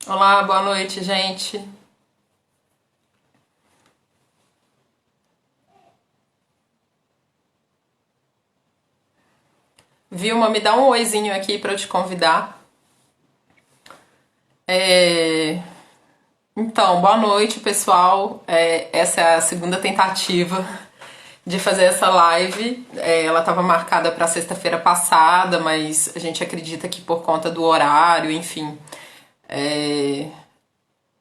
Olá, boa noite, gente. Vilma, me dá um oizinho aqui para eu te convidar. É, Então, boa noite, pessoal. Essa é a segunda tentativa de fazer essa live. Ela estava marcada para sexta-feira passada, mas a gente acredita que por conta do horário, enfim, é,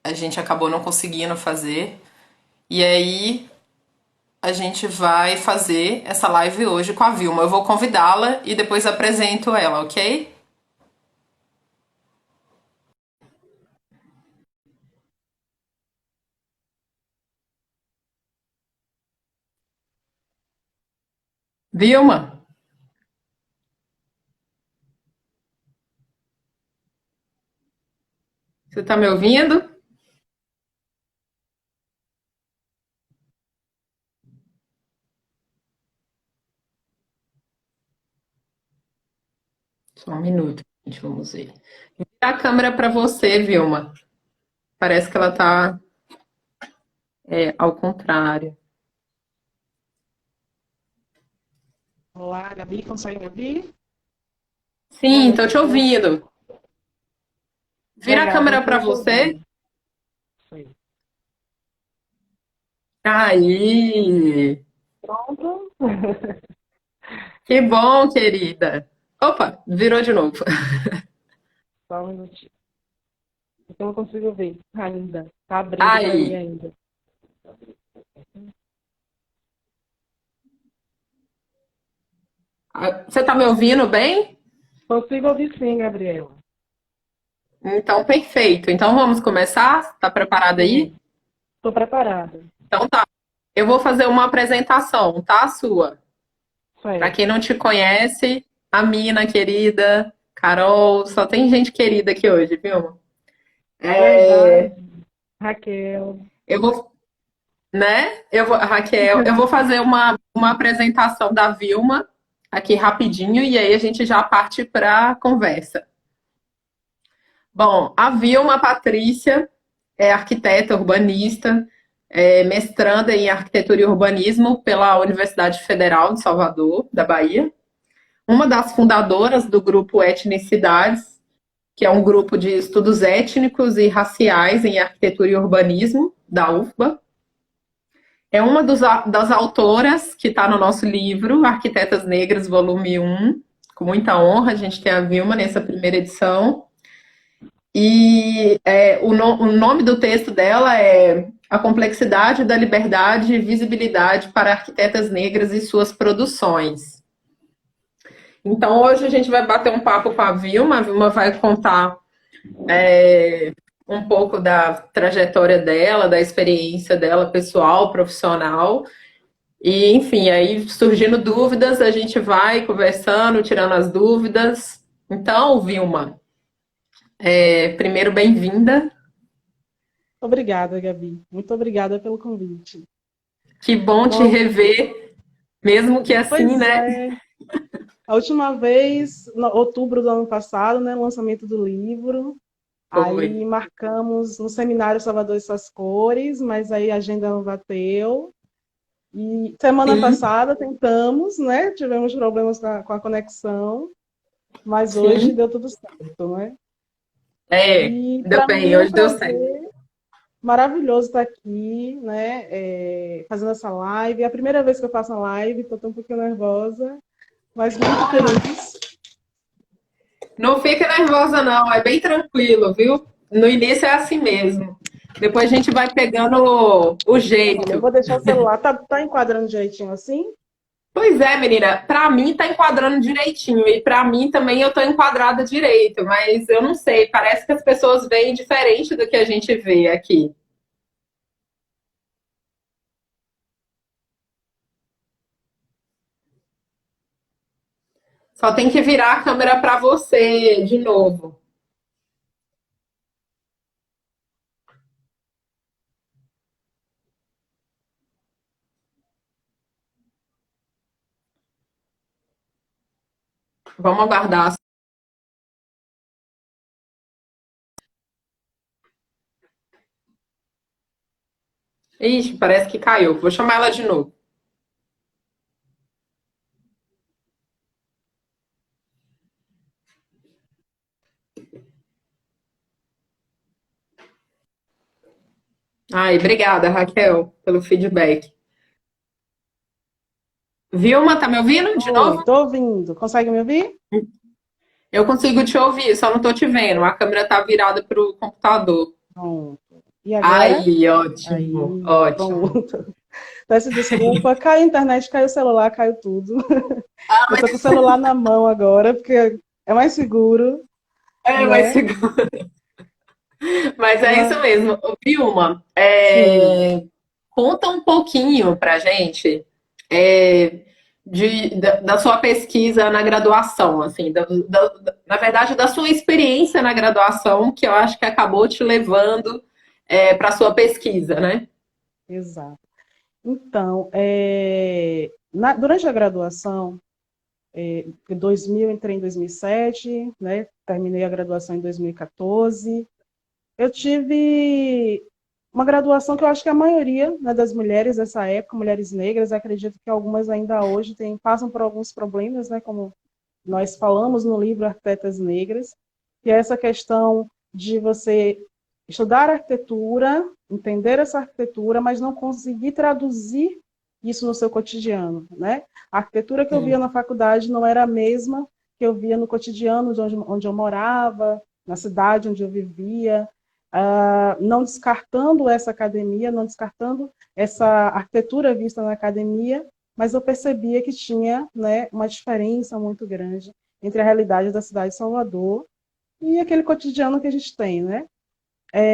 a gente acabou não conseguindo fazer. E aí, a gente vai fazer essa live hoje com a Vilma. Eu vou convidá-la e depois apresento ela, ok? Vilma, você tá me ouvindo? Só um minuto, gente, vamos ver. A câmera para você, Vilma. Parece que ela tá ao contrário. Olá, Gabi, consegue me ouvir? Sim, tô te ouvindo. Vira a Legal, câmera para continuo te você. ouvindo. Sei. Aí. Pronto? Que bom, querida. Opa, virou de novo. Só um minutinho. Então eu não consigo ver ainda. Tá abrindo para mim Aí. ainda. Você tá me ouvindo bem? Consigo ouvir sim, Gabriela. Então, perfeito. Então, vamos começar? Tá preparada aí? Sim, estou preparada. Então, tá. Eu vou fazer uma apresentação, tá? Sua. Para quem Certo. não te conhece, a Mina querida, Carol, só tem gente querida aqui hoje, viu? Verdade. Raquel. Eu vou, né? Raquel, eu vou fazer uma apresentação da Vilma aqui rapidinho e aí a gente já parte para a conversa. Bom, a Vilma Patrícia é arquiteta urbanista, mestranda em arquitetura e urbanismo pela Universidade Federal de Salvador, da Bahia. Uma das fundadoras do grupo Etnicidades, que é um grupo de estudos étnicos e raciais em arquitetura e urbanismo, da UFBA. É uma das autoras que está no nosso livro, Arquitetas Negras, volume um. Com muita honra, a gente tem a Vilma nessa primeira edição. E o nome do texto dela é A Complexidade da Liberdade e Visibilidade para Arquitetas Negras e Suas Produções. Então, hoje a gente vai bater um papo com a Vilma. A Vilma vai contar um pouco da trajetória dela, da experiência dela pessoal, profissional. E, enfim, aí surgindo dúvidas, a gente vai conversando, tirando as dúvidas. Então, Vilma, primeiro, bem-vinda. Obrigada, Gabi. Muito obrigada pelo convite. Que bom te Nossa, rever, mesmo que assim, pois né? é. A última vez, em outubro do ano passado, né, o lançamento do livro. Foi. Aí marcamos no seminário Salvador e Suas Cores, mas aí a agenda não bateu. E semana Sim, passada tentamos, né? Tivemos problemas com a conexão, mas hoje sim. deu tudo certo, né? E Ainda para bem, mim é um hoje deu certo. prazer maravilhoso estar aqui, né? Fazendo essa live. É a primeira vez que eu faço uma live, estou um pouquinho nervosa, mas muito feliz. Não fica nervosa, não, é bem tranquilo, viu? No início é assim mesmo. Depois a gente vai pegando o Olha, eu jeito. vou deixar o celular. Tá enquadrando direitinho assim? Pois é, menina, pra mim tá enquadrando direitinho e pra mim também eu tô enquadrada direito, mas eu não sei, parece que as pessoas veem diferente do que a gente vê aqui. Só tem que virar a câmera pra você de novo. Vamos aguardar. Ixi, parece que caiu. Vou chamar ela de novo. Ai, obrigada, Raquel, pelo feedback. Vilma, tá me ouvindo de Oi, novo? tô ouvindo. Consegue me ouvir? Eu consigo te ouvir, só não tô te vendo. A câmera tá virada pro computador. Pronto. E agora? Aí, ótimo, Aí, ótimo. pronto. Peço desculpa. Caiu a internet, caiu o celular, caiu tudo. Ah, Eu tô com o celular na mão agora, porque é mais seguro, mas, né? mas é isso Mas, mesmo. Ô, Vilma, sim, conta um pouquinho pra gente é, da sua pesquisa na graduação, assim, na verdade, da sua experiência na graduação, que eu acho que acabou te levando para a sua pesquisa, né? exato. Então, durante a graduação, em 2000, entrei em 2007, né? Terminei a graduação em 2014. Eu tive uma graduação que eu acho que a maioria, né, das mulheres dessa época, mulheres negras, acredito que algumas ainda hoje passam por alguns problemas, né, como nós falamos no livro Arquitetas Negras, que é essa questão de você estudar arquitetura, entender essa arquitetura, mas não conseguir traduzir isso no seu cotidiano, né? A arquitetura que eu via Sim. na faculdade não era a mesma que eu via no cotidiano de onde eu morava, na cidade onde eu vivia, não descartando essa academia, não descartando essa arquitetura vista na academia, mas eu percebia que tinha, né, uma diferença muito grande entre a realidade da cidade de Salvador e aquele cotidiano que a gente tem, né?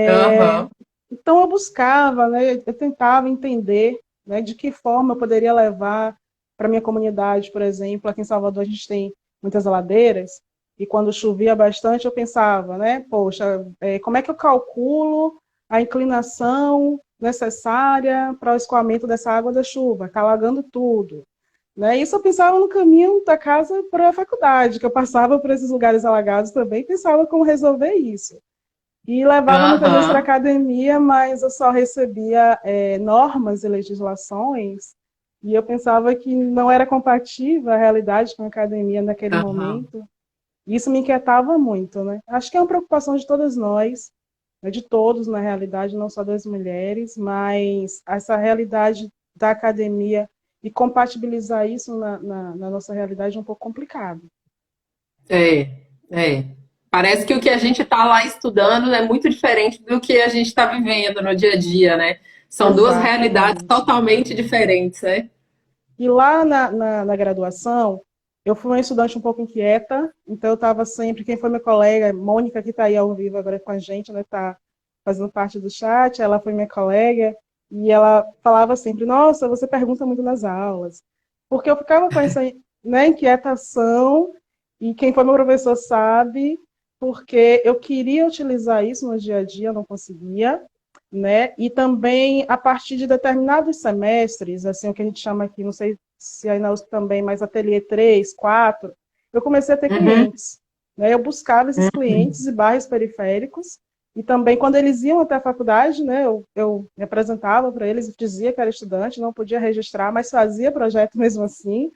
Aham. Então eu buscava, né, eu tentava entender, né, de que forma eu poderia levar para minha comunidade, por exemplo, aqui em Salvador a gente tem muitas ladeiras, e quando chovia bastante eu pensava, né, poxa, como é que eu calculo a inclinação necessária para o escoamento dessa água da chuva, está alagando tudo, né? Isso eu pensava no caminho da casa para a faculdade, que eu passava por esses lugares alagados também, pensava como resolver isso. E levava muitas vezes para a Aham. academia, mas eu só recebia normas e legislações, e eu pensava que não era compatível a realidade com a academia naquele Aham. momento. E isso me inquietava muito, né? Acho que é uma preocupação de todas nós, né, de todos, na realidade, não só das mulheres, mas essa realidade da academia e compatibilizar isso na nossa realidade é um pouco complicado. É, é. Parece que o que a gente está lá estudando é muito diferente do que a gente está vivendo no dia a dia, né? São duas realidades Exatamente. totalmente diferentes, né? E lá na graduação, eu fui uma estudante um pouco inquieta, então eu estava sempre, quem foi minha colega, Mônica, que está aí ao vivo agora com a gente, né, está fazendo parte do chat, ela foi minha colega, e ela falava sempre, nossa, você pergunta muito nas aulas, porque eu ficava com essa, né, inquietação, e quem foi meu professor sabe, porque eu queria utilizar isso no dia a dia, eu não conseguia, né? E também a partir de determinados semestres, assim, o que a gente chama aqui, não sei se aí na USP também, mas ateliê 3, 4, eu comecei a ter Uhum, clientes, né? Eu buscava esses uhum, clientes de bairros periféricos e também quando eles iam até a faculdade, né, eu me apresentava para eles, dizia que era estudante, não podia registrar, mas fazia projeto mesmo assim,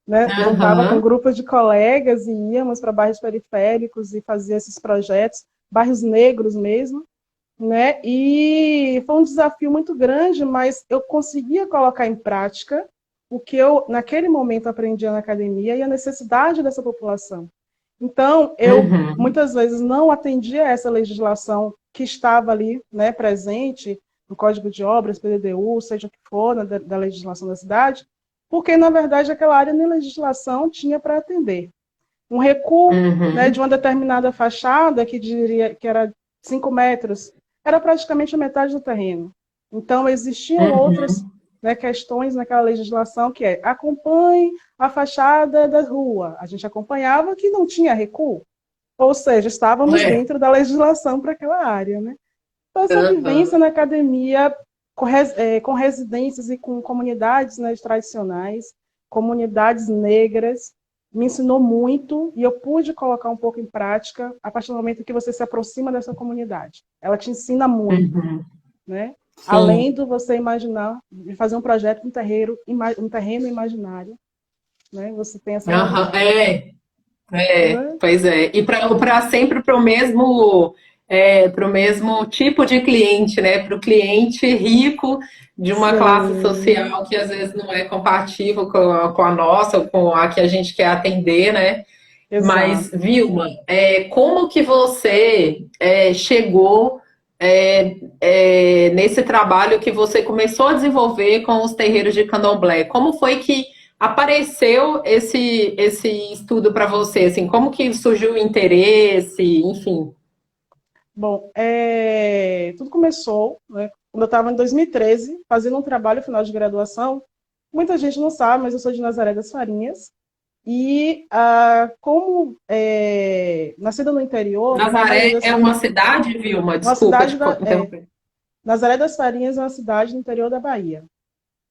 né? Juntava com aham, grupos de colegas e íamos para bairros periféricos e fazia esses projetos, bairros negros mesmo, né? E foi um desafio muito grande, mas eu conseguia colocar em prática o que eu, naquele momento, aprendia na academia e a necessidade dessa população. Então, eu uhum, muitas vezes não atendia essa legislação que estava ali, né, presente no Código de Obras, PDDU, seja o que for, da legislação da cidade, porque, na verdade, aquela área nem legislação tinha para atender. Um recuo, né, de uhum, uma determinada fachada, que diria que era 5 metros, era praticamente a metade do terreno. Então, existiam outras, uhum. né, questões naquela legislação que é acompanhe a fachada da rua. A gente acompanhava que não tinha recuo, ou seja, estávamos É, dentro da legislação para aquela área. Né? Então, essa vivência aham. na academia com residências e com comunidades, né, tradicionais, comunidades negras, me ensinou muito e eu pude colocar um pouco em prática a partir do momento que você se aproxima dessa comunidade. Ela te ensina muito, Uhum. né? além sim. do você imaginar, de fazer um projeto um terreno imaginário, né? Você tem essa Aham, realidade, né? pois é. E para sempre para o mesmo tipo de cliente, né? Para o cliente rico de uma classe Sim, social que às vezes não é compatível com a nossa, com a que a gente quer atender, né? Mas, exato. Vilma, como que você chegou nesse trabalho que você começou a desenvolver com os terreiros de candomblé? Como foi que apareceu esse estudo para você? Assim, como que surgiu o interesse? Enfim. Bom, tudo começou, né, quando eu estava em 2013, fazendo um trabalho final de graduação. Muita gente não sabe, mas eu sou de Nazaré das Farinhas. E como nascida no interior, a maioria Nazaré das é uma cidade, Vilma? uma Desculpa cidade te da interromper. Nazaré das Farinhas é uma cidade no interior da Bahia,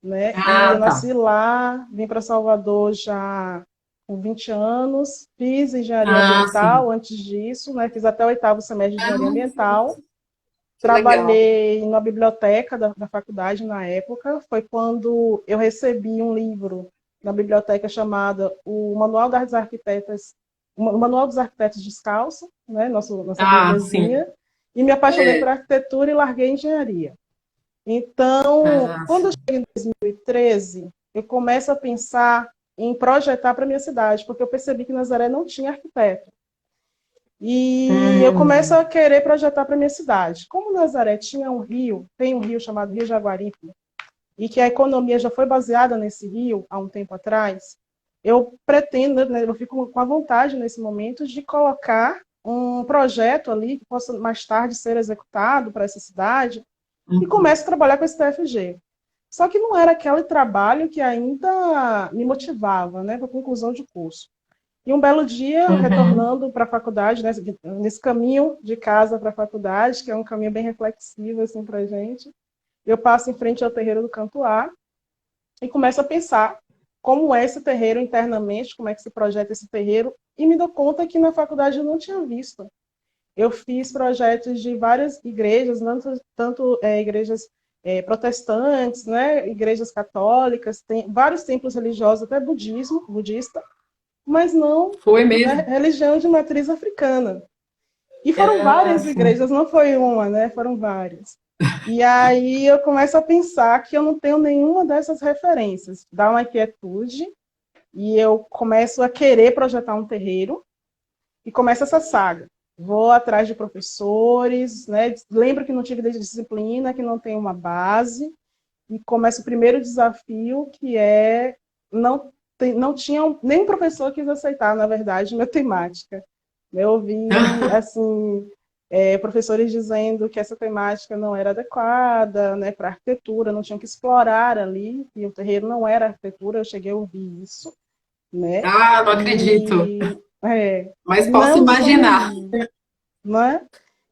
né? E eu Ah, tá. nasci lá, vim para Salvador já com 20 anos, fiz engenharia Ah, sim. ambiental antes disso, né? Fiz até o oitavo semestre de engenharia Ah, ambiental. que legal. Trabalhei na biblioteca da faculdade na época. Foi quando eu recebi um livro na biblioteca chamado o Manual das Arquitetas, o Manual dos Arquitetos Descalço, né? Nossa Ah, sim. Bibliazinha, e me apaixonei por É. arquitetura e larguei engenharia. Então, Ah, quando eu sim. cheguei em 2013, eu começo a pensar em projetar para minha cidade, porque eu percebi que Nazaré não tinha arquiteto. E eu começo Hum, a querer projetar para minha cidade. Como Nazaré tinha um rio, tem um rio chamado Rio Jaguaribe, e que a economia já foi baseada nesse rio há um tempo atrás, eu pretendo, né, eu fico com a vontade nesse momento de colocar um projeto ali que possa mais tarde ser executado para essa cidade e uhum. começo a trabalhar com esse TFG. Só que não era aquele trabalho que ainda me motivava, né, para a conclusão de curso. E um belo dia, Uhum. retornando para a faculdade, né, nesse caminho de casa para a faculdade, que é um caminho bem reflexivo assim, para a gente, eu passo em frente ao terreiro do Cantuá e começo a pensar como é esse terreiro internamente, como é que se projeta esse terreiro, e me dou conta que na faculdade eu não tinha visto. Eu fiz projetos de várias igrejas, tanto igrejas protestantes, né, igrejas católicas, tem vários templos religiosos, até budista, mas não, Foi né, mesmo? religião de matriz africana. E foram Ah, várias sim. igrejas, não foi uma, né? Foram várias. E aí eu começo a pensar que eu não tenho nenhuma dessas referências. Dá uma inquietude e eu começo a querer projetar um terreiro e começa essa saga. Vou atrás de professores, né? Lembro que não tive disciplina, que não tem uma base, e começa o primeiro desafio, que é não tinha nem professor quis aceitar, na verdade, minha temática. Eu ouvi assim professores dizendo que essa temática não era adequada, né, para arquitetura, não tinham que explorar ali, e o terreiro não era arquitetura. Eu cheguei a ouvir isso, né? Ah, não acredito. E Mas posso não imaginar. desanimei, né?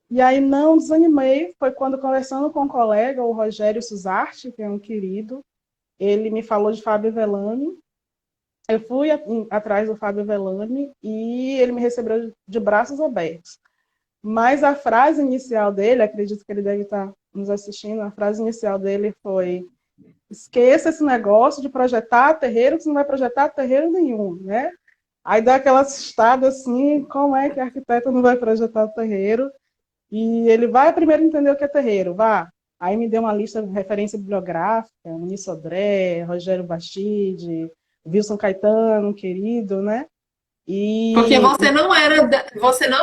E aí não desanimei, foi quando conversando com um colega, o Rogério Suzarte, que é um querido, ele me falou de Fábio Vellani. Eu fui atrás do Fábio Vellani e ele me recebeu de braços abertos. Mas a frase inicial dele, acredito que ele deve estar nos assistindo, a frase inicial dele foi: esqueça esse negócio de projetar terreiro, que você não vai projetar terreiro nenhum, né? Aí dá aquela assustada assim, como é que arquiteto não vai projetar terreiro? E ele vai primeiro entender o que é terreiro, vá. Aí me deu uma lista de referência bibliográfica, Uni Sodré, Rogério Bastide, Wilson Caetano, querido, né? Porque E você não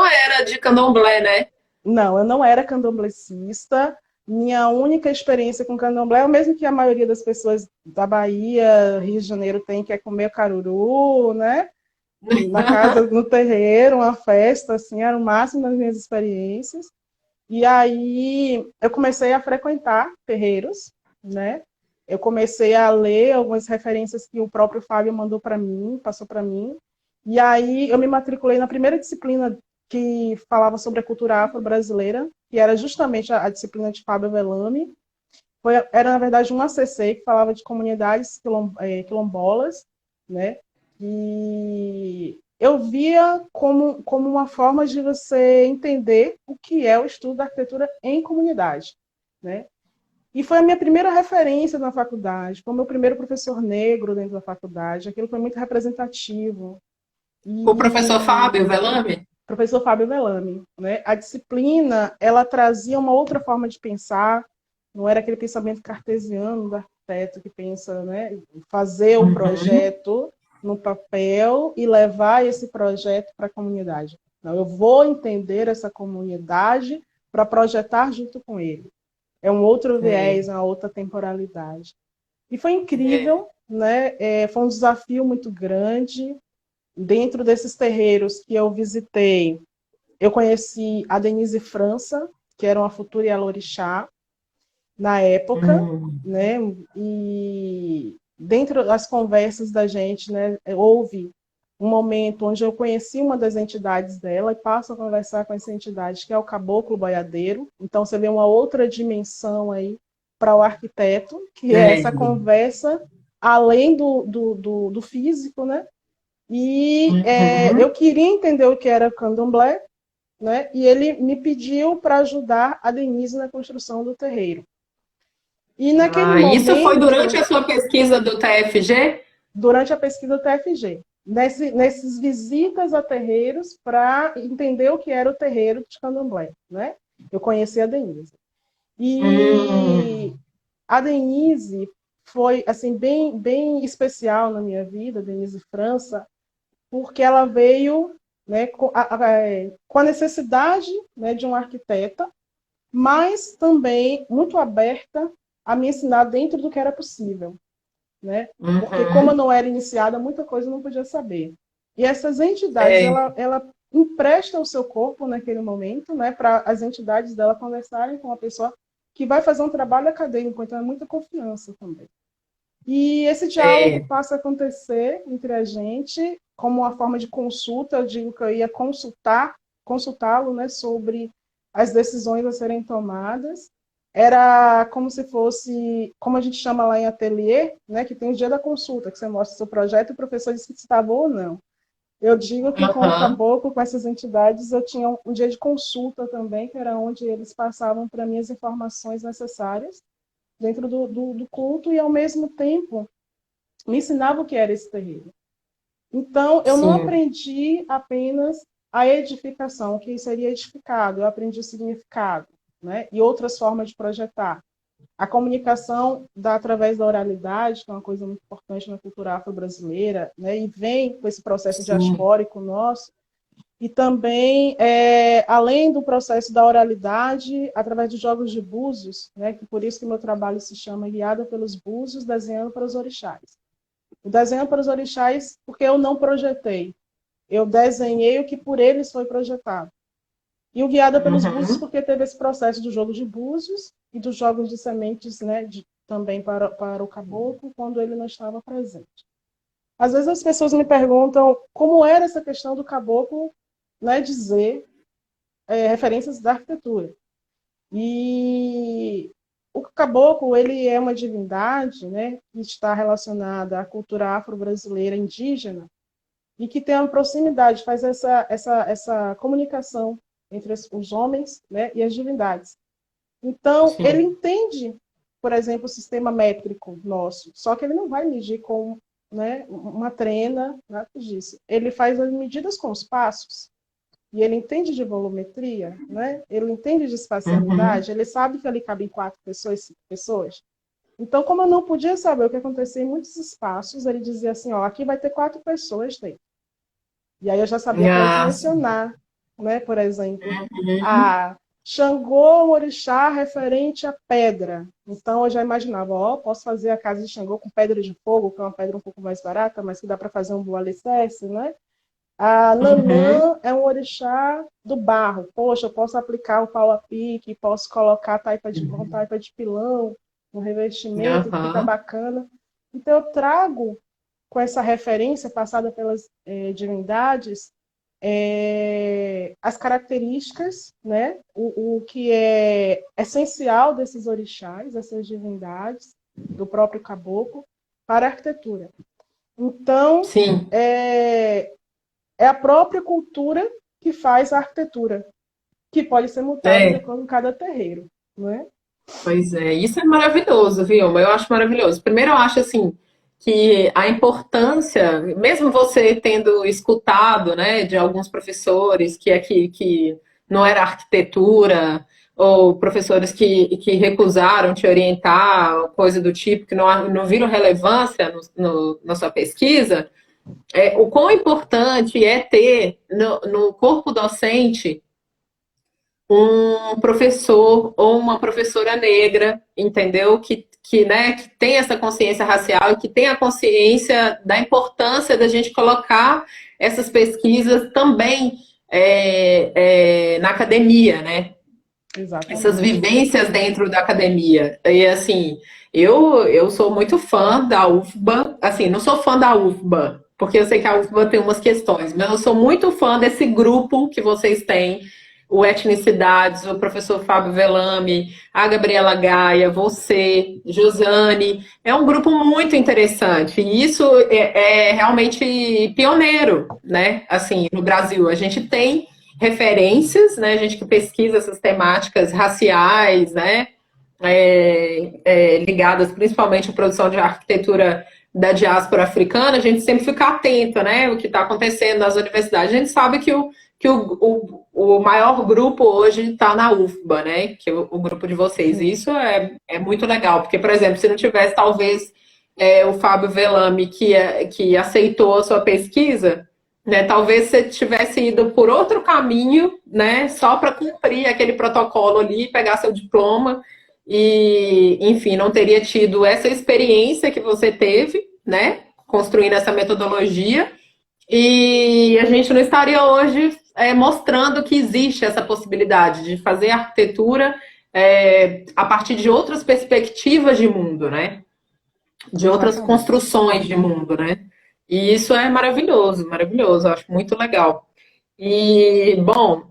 era de candomblé, né? não, eu não era candomblecista. Minha única experiência com candomblé é o mesmo que a maioria das pessoas da Bahia, Rio de Janeiro tem, que é comer caruru, né? Na casa, no terreiro, uma festa, assim, era o máximo das minhas experiências. E aí eu comecei a frequentar terreiros, né? Eu comecei a ler algumas referências que o próprio Fábio mandou para mim, passou para mim. E aí eu me matriculei na primeira disciplina que falava sobre a cultura afro-brasileira, que era justamente a disciplina de Fábio Velame. Era, na verdade, um ACC que falava de comunidades quilombolas, né? E eu via como uma forma de você entender o que é o estudo da arquitetura em comunidade, né? E foi a minha primeira referência na faculdade, foi o meu primeiro professor negro dentro da faculdade. Aquilo foi muito representativo. O professor Fábio E Velame? professor Fábio Velame, né? A disciplina, ela trazia uma outra forma de pensar, não era aquele pensamento cartesiano do arquiteto que pensa, né, fazer o Uhum. projeto no papel e levar esse projeto para a comunidade. Não, eu vou entender essa comunidade para projetar junto com ele. É um outro É, viés, uma outra temporalidade. E foi é. incrível, né? Foi um desafio muito grande. Dentro desses terreiros que eu visitei, eu conheci a Denise França, que era uma futura Yalorixá na época, Hum. né? E dentro das conversas da gente, né, houve um momento onde eu conheci uma das entidades dela e passo a conversar com essa entidade, que é o Caboclo Boiadeiro. Então você vê uma outra dimensão aí para o arquiteto, que é É. essa conversa além do físico, né? E eu Uhum. queria entender o que era candomblé, né? E ele me pediu para ajudar a Denise na construção do terreiro. E naquele Ah, isso foi durante momento, a sua pesquisa do TFG? durante a pesquisa do TFG, nesses visitas a terreiros para entender o que era o terreiro de candomblé, né? Eu conheci a Denise. E Hum. a Denise foi assim bem especial na minha vida, Denise França, porque ela veio, né, com a necessidade, né, de um arquiteta, mas também muito aberta a me ensinar dentro do que era possível, né? Porque como eu Uhum. não era iniciada, muita coisa eu não podia saber. E essas entidades, É, ela empresta o seu corpo naquele momento, né, para as entidades dela conversarem com uma pessoa que vai fazer um trabalho acadêmico, então é muita confiança também. E esse diálogo é. passa a acontecer entre a gente como uma forma de consulta. Eu digo que eu ia consultá-lo, né, sobre as decisões a serem tomadas. Era como se fosse, como a gente chama lá em ateliê, né, que tem o dia da consulta, que você mostra o seu projeto e o professor diz se estava ou não. Eu digo que com o Aham. Caboclo, com essas entidades, eu tinha um dia de consulta também, que era onde eles passavam para mim as informações necessárias dentro do culto e, ao mesmo tempo, me ensinava o que era esse terreiro. Então, eu não Sim. aprendi apenas a edificação, o que seria edificado, eu aprendi o significado, né? E outras formas de projetar. A comunicação através da oralidade, que é uma coisa muito importante na cultura afro-brasileira, né? E vem com esse processo Sim. diaspórico nosso, e também, além do processo da oralidade, através dos jogos de búzios, né? Que por isso que meu trabalho se chama Guiada pelos Búzios, desenhando para os orixás. O desenho para os orixás, porque eu não projetei. Eu desenhei o que por eles foi projetado. E o Guiada pelos Búzios, Uhum. porque teve esse processo do jogo de búzios e dos jogos de sementes, né, também para o caboclo, quando ele não estava presente. Às vezes as pessoas me perguntam como era essa questão do caboclo, né, dizer referências da arquitetura. E o caboclo, ele é uma divindade, né, que está relacionada à cultura afro-brasileira indígena, e que tem uma proximidade, faz essa comunicação entre os homens, né, e as divindades. Então, ele Sim. entende, por exemplo, o sistema métrico nosso, só que ele não vai medir com, né, uma trena, nada disso. Ele faz as medidas com os passos, e ele entende de volumetria, né? Ele entende de Uhum. espacialidade, ele sabe que ali cabem 4 pessoas, 5 pessoas. Então, como eu não podia saber o que acontecia em muitos espaços, ele dizia assim, ó, aqui vai ter 4 pessoas dentro. E aí eu já sabia para Ah, sim. dimensionar, né? Por exemplo, Uhum. a Xangô, um orixá referente à pedra. Então eu já imaginava, ó, posso fazer a casa de Xangô com pedra de fogo, que é uma pedra um pouco mais barata, mas que dá para fazer um bom alicerce, né? A Uhum. Nanã é um orixá do barro. Poxa, eu posso aplicar o pau a pique, posso colocar taipa de pilão, um revestimento que fica Aham. bacana. Então eu trago com essa referência passada pelas divindades, as características, né, o que é essencial desses orixás, dessas divindades, do próprio caboclo, para a arquitetura. Então, Sim. é a própria cultura que faz a arquitetura, que pode ser mutada de É. acordo com cada terreiro, não é? Pois é, isso é maravilhoso, viu? Eu acho maravilhoso. Primeiro, eu acho assim que a importância, mesmo você tendo escutado, né, de alguns professores que não era arquitetura, ou professores que recusaram te orientar, coisa do tipo, que não viram relevância na sua pesquisa, o quão importante é ter no corpo docente um professor ou uma professora negra, entendeu? Né, que tem essa consciência racial e que tem a consciência da importância da gente colocar essas pesquisas também na academia, né? Essas Exatamente. vivências dentro da academia. E assim, eu sou muito fã da UFBA, assim, não sou fã da UFBA, porque eu sei que a UFBA tem umas questões, mas eu sou muito fã desse grupo que vocês têm, o Etnicidades, o professor Fábio Velame, a Gabriela Gaia, você, Josane. É um grupo muito interessante. E isso é realmente pioneiro, né? Assim, no Brasil. A gente tem referências, né? A gente que pesquisa essas temáticas raciais, né? Ligadas principalmente à produção de arquitetura da diáspora africana, a gente sempre fica atento, né? O que está acontecendo nas universidades. A gente sabe que o maior grupo hoje está na UFBA, né? Que é o grupo de vocês. E Sim, isso é muito legal, porque, por exemplo, se não tivesse talvez o Fábio Velame que aceitou a sua pesquisa, né? Talvez você tivesse ido por outro caminho, né? Só para cumprir aquele protocolo ali, pegar seu diploma e, enfim, não teria tido essa experiência que você teve, né? Construindo essa metodologia e a gente não estaria hoje mostrando que existe essa possibilidade de fazer arquitetura a partir de outras perspectivas de mundo, né? De outras exatamente. construções de mundo, né? E isso é maravilhoso, maravilhoso, eu acho muito legal. E, bom,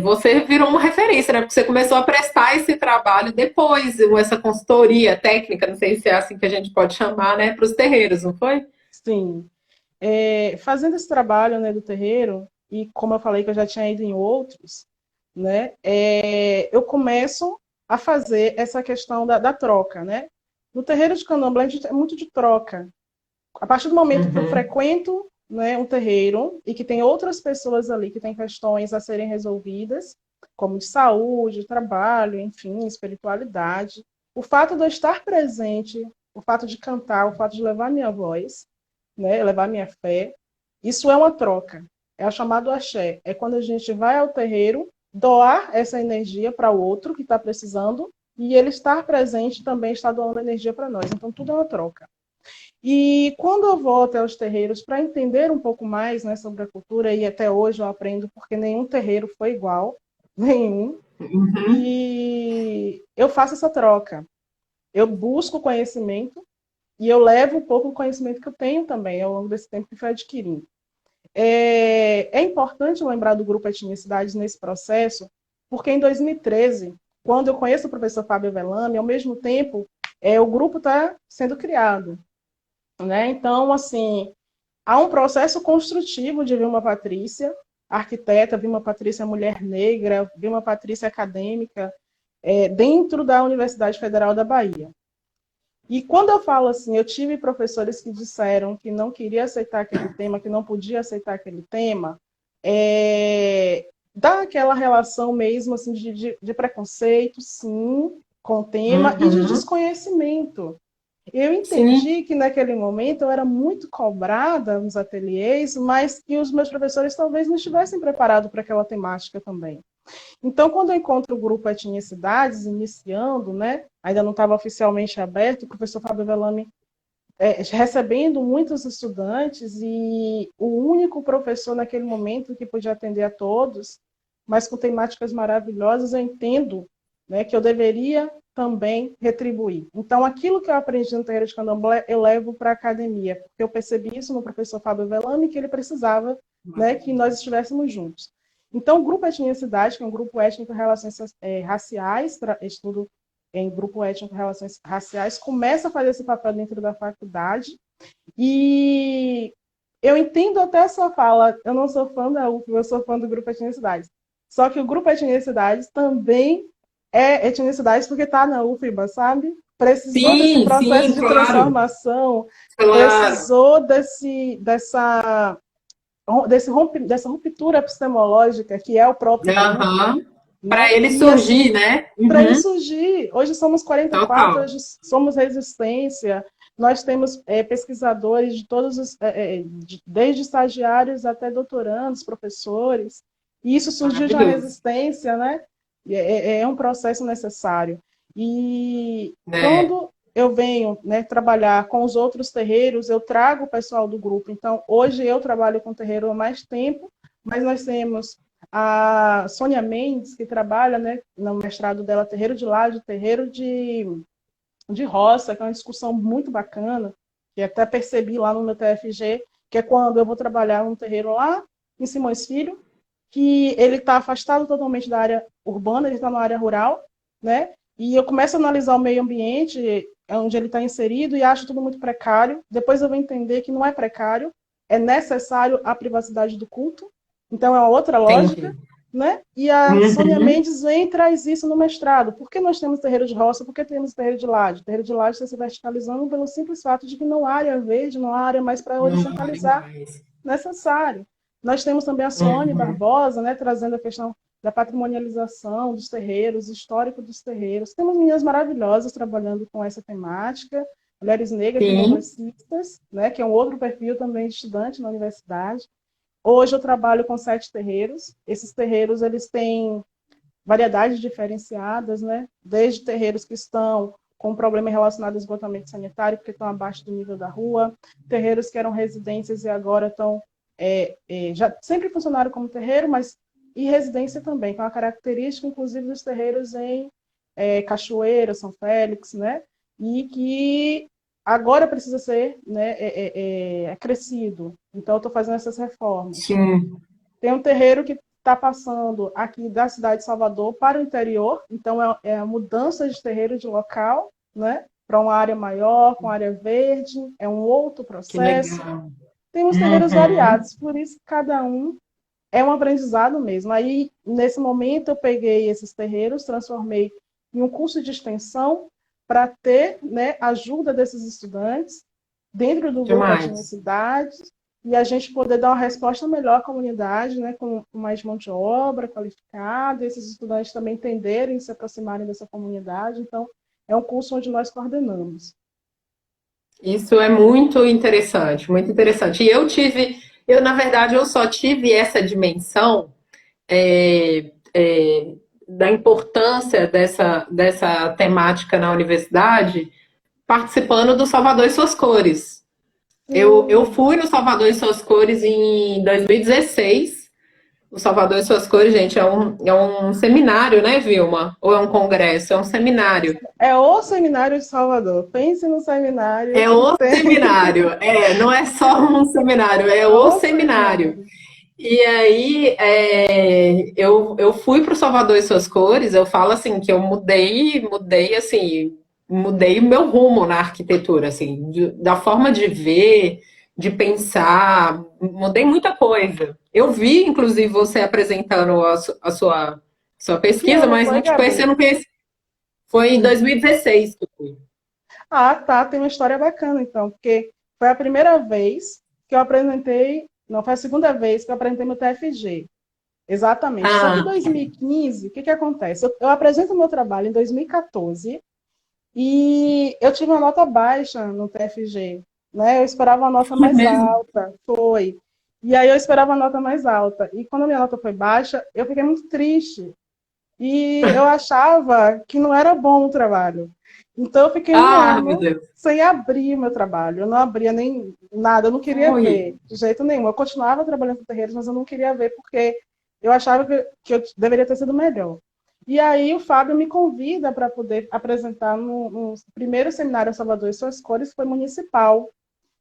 você virou uma referência, né? Porque você começou a prestar esse trabalho depois, essa consultoria técnica, não sei se é assim que a gente pode chamar, né? Para os terreiros, não foi? Sim. Fazendo esse trabalho, né, do terreiro, e como eu falei que eu já tinha ido em outros, né, eu começo a fazer essa questão da troca, né? No terreiro de Candomblé, a gente é muito de troca. A partir do momento que eu Uhum, frequento, né, um terreiro e que tem outras pessoas ali que têm questões a serem resolvidas, como de saúde, trabalho, enfim, espiritualidade, o fato de eu estar presente, o fato de cantar, o fato de levar minha voz, né, levar minha fé, isso é uma troca. É o chamado axé. É quando a gente vai ao terreiro doar essa energia para o outro que está precisando e ele estar presente também está doando energia para nós. Então, tudo é uma troca. E quando eu vou até os terreiros para entender um pouco mais, né, sobre a cultura, e até hoje eu aprendo porque nenhum terreiro foi igual, nenhum, uhum. e eu faço essa troca. Eu busco conhecimento e eu levo um pouco o conhecimento que eu tenho também ao longo desse tempo que foi adquirindo. É importante lembrar do grupo Etnicidades nesse processo, porque em 2013, quando eu conheço o professor Fábio Velame, ao mesmo tempo, o grupo está sendo criado, né? Então, assim, há um processo construtivo de Vilma Patrícia, arquiteta, Vilma Patrícia mulher negra, Vilma Patrícia acadêmica, dentro da Universidade Federal da Bahia. E quando eu falo assim, eu tive professores que disseram que não queria aceitar aquele tema, que não podia aceitar aquele tema, dá aquela relação mesmo assim de preconceito, sim, com o tema, e de Uhum. desconhecimento. Eu Sim, entendi que naquele momento eu era muito cobrada nos ateliês, mas que os meus professores talvez não estivessem preparados para aquela temática também. Então, quando eu encontro o grupo Etnicidades, iniciando, né, ainda não estava oficialmente aberto, o professor Fábio Velame recebendo muitos estudantes e o único professor naquele momento que podia atender a todos, mas com temáticas maravilhosas, eu entendo, né, que eu deveria também retribuir. Então, aquilo que eu aprendi no terreiro de Candomblé, eu levo para a academia, porque eu percebi isso no professor Fábio Velame, que ele precisava, né, que nós estivéssemos juntos. Então, o Grupo Etnicidade, que é um grupo étnico de relações raciais, estudo em grupo étnico de relações raciais, começa a fazer esse papel dentro da faculdade. E eu entendo até essa fala, eu não sou fã da UF, eu sou fã do Grupo Etnicidades. Só que o Grupo Etnicidades também é etnicidade porque está na UFBA, sabe? Precisou desse Sim, processo sim, de claro, transformação, claro. precisou dessa ruptura epistemológica que é o próprio grupo, Aham. né? Para ele E surgir, assim, né? para ele Uhum. surgir, hoje somos 44, Total. hoje somos resistência, nós temos pesquisadores de todos os, desde estagiários até doutorandos, professores, e isso surgiu de uma Maravilhoso. resistência, né? É um processo necessário. E É. quando eu venho, né, trabalhar com os outros terreiros, eu trago o pessoal do grupo. Então, hoje eu trabalho com terreiro há mais tempo, mas nós temos a Sônia Mendes, que trabalha, né, no mestrado dela, Terreiro de Laje, Terreiro de Roça, que é uma discussão muito bacana, que até percebi lá no meu TFG, que é quando eu vou trabalhar um terreiro lá em Simões Filho, que ele está afastado totalmente da área urbana, ele está na área rural, né? E eu começo a analisar o meio ambiente onde ele está inserido e acho tudo muito precário. Depois eu vou entender que não é precário, é necessário a privacidade do culto. Então é uma outra lógica, Entendi. né? E a Sônia Uhum. Mendes vem e traz isso no mestrado. Por que nós temos terreiro de roça? Por que temos terreiro de laje? Terreiro de laje está se verticalizando pelo simples fato de que não há área verde, não há área mais para Não vale horizontalizar mais. necessário. Nós temos também a Suane Uhum. Barbosa, né, trazendo a questão da patrimonialização dos terreiros, histórico dos terreiros. Temos meninas maravilhosas trabalhando com essa temática, mulheres negras, Sim. candomblecistas, né, que é um outro perfil também de estudante na universidade. Hoje eu trabalho com 7 terreiros. Esses terreiros eles têm variedades diferenciadas, né, desde terreiros que estão com problema relacionado ao esgotamento sanitário, porque estão abaixo do nível da rua, terreiros que eram residências e agora estão já sempre funcionaram como terreiro, mas e residência também, que é uma característica, inclusive, dos terreiros em Cachoeira, São Félix, né? E que agora precisa ser, né, crescido. Então, eu estou fazendo essas reformas. Sim. Tem um terreiro que está passando aqui da cidade de Salvador para o interior, então é a mudança de terreiro de local, né? Para uma área maior, com área verde, é um outro Que processo. legal. Temos terreiros Uhum. variados, por isso que cada um é um aprendizado mesmo. Aí, nesse momento, eu peguei esses terreiros, transformei em um curso de extensão para ter, né, ajuda desses estudantes dentro do grupo Demais. Etnicidade e a gente poder dar uma resposta melhor à comunidade, né, com mais mão de obra qualificada, esses estudantes também entenderem, se aproximarem dessa comunidade. Então, é um curso onde nós coordenamos. Isso é muito interessante, muito interessante. E na verdade, eu só tive essa dimensão da importância dessa temática na universidade participando do Salvador e Suas Cores. Eu Sim, fui no Salvador e Suas Cores em 2016. O Salvador e Suas Cores, gente, é um seminário, né, Vilma? Ou é um congresso? É um seminário. é o seminário de Salvador. Pense no seminário É que o tem. seminário. Não é só um seminário, é o O seminário. seminário. E aí, eu fui para o Salvador e Suas Cores, eu falo assim, que eu mudei assim, mudei o meu rumo na arquitetura, assim, da forma de ver, de pensar, mudei muita coisa. Eu vi, inclusive, você apresentando a sua Que pesquisa, ano mas foi, não te conheci, eu Gabi? não conheci. Foi em 2016 que eu fui. Ah, tá. Tem uma história bacana, então, porque foi a primeira vez que eu apresentei. Não, foi a segunda vez que eu apresentei meu TFG. Exatamente. Só que em Ah, 2015, o que acontece? Eu apresento meu trabalho em 2014 e eu tive uma nota baixa no TFG. Né? Eu esperava uma nota foi mais mesmo. alta. Foi. E aí eu esperava uma nota mais alta. E quando a minha nota foi baixa, eu fiquei muito triste. E eu achava que não era bom o trabalho. Então eu fiquei um Ah, meu ano Deus. sem abrir meu trabalho. Eu não abria nem nada, eu não queria Foi. ver de jeito nenhum. Eu continuava trabalhando com terreiros, mas eu não queria ver porque eu achava que eu deveria ter sido melhor. E aí o Fábio me convida para poder apresentar no primeiro seminário Salvador e Suas Cores, que foi municipal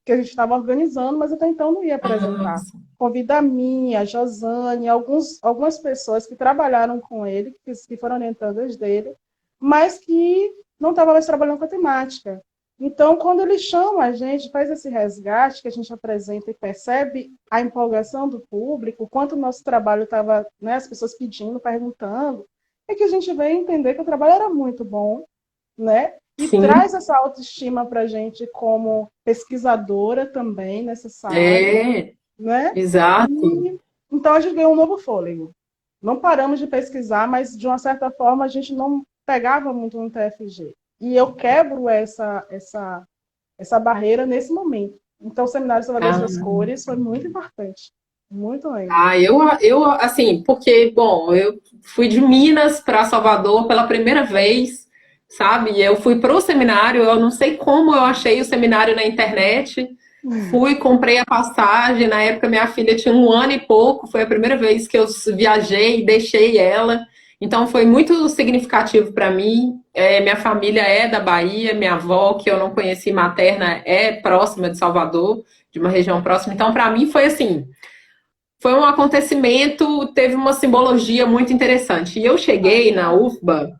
que a gente estava organizando, mas até então não ia apresentar. Nossa. Convida a minha, a Josane, algumas pessoas que trabalharam com ele, que foram orientadas dele, mas que não estavam mais trabalhando com a temática. Então, quando ele chama a gente, faz esse resgate, que a gente apresenta e percebe a empolgação do público, o quanto o nosso trabalho estava, né, as pessoas pedindo, perguntando, é que a gente veio entender que o trabalho era muito bom, né? E Sim, traz essa autoestima para a gente como pesquisadora também nessa área, é, né? exato. E então a gente ganhou um novo fôlego. Não paramos de pesquisar, mas de uma certa forma a gente não pegava muito no TFG. E eu quebro essa barreira nesse momento. Então o Seminário Salvador e Suas Ah. Cores foi muito importante. Muito mesmo. Assim, porque, bom, eu fui de Minas para Salvador pela primeira vez, sabe? Eu fui para o seminário, eu não sei como eu achei o seminário na internet. Fui, comprei a passagem. Na época, minha filha tinha um ano e pouco, foi a primeira vez que eu viajei e deixei ela. Então, foi muito significativo para mim. Minha família é da Bahia, minha avó, que eu não conheci materna, é próxima de Salvador, de uma região próxima. Então, para mim, foi assim. Foi um acontecimento, teve uma simbologia muito interessante. E eu cheguei na UFBA,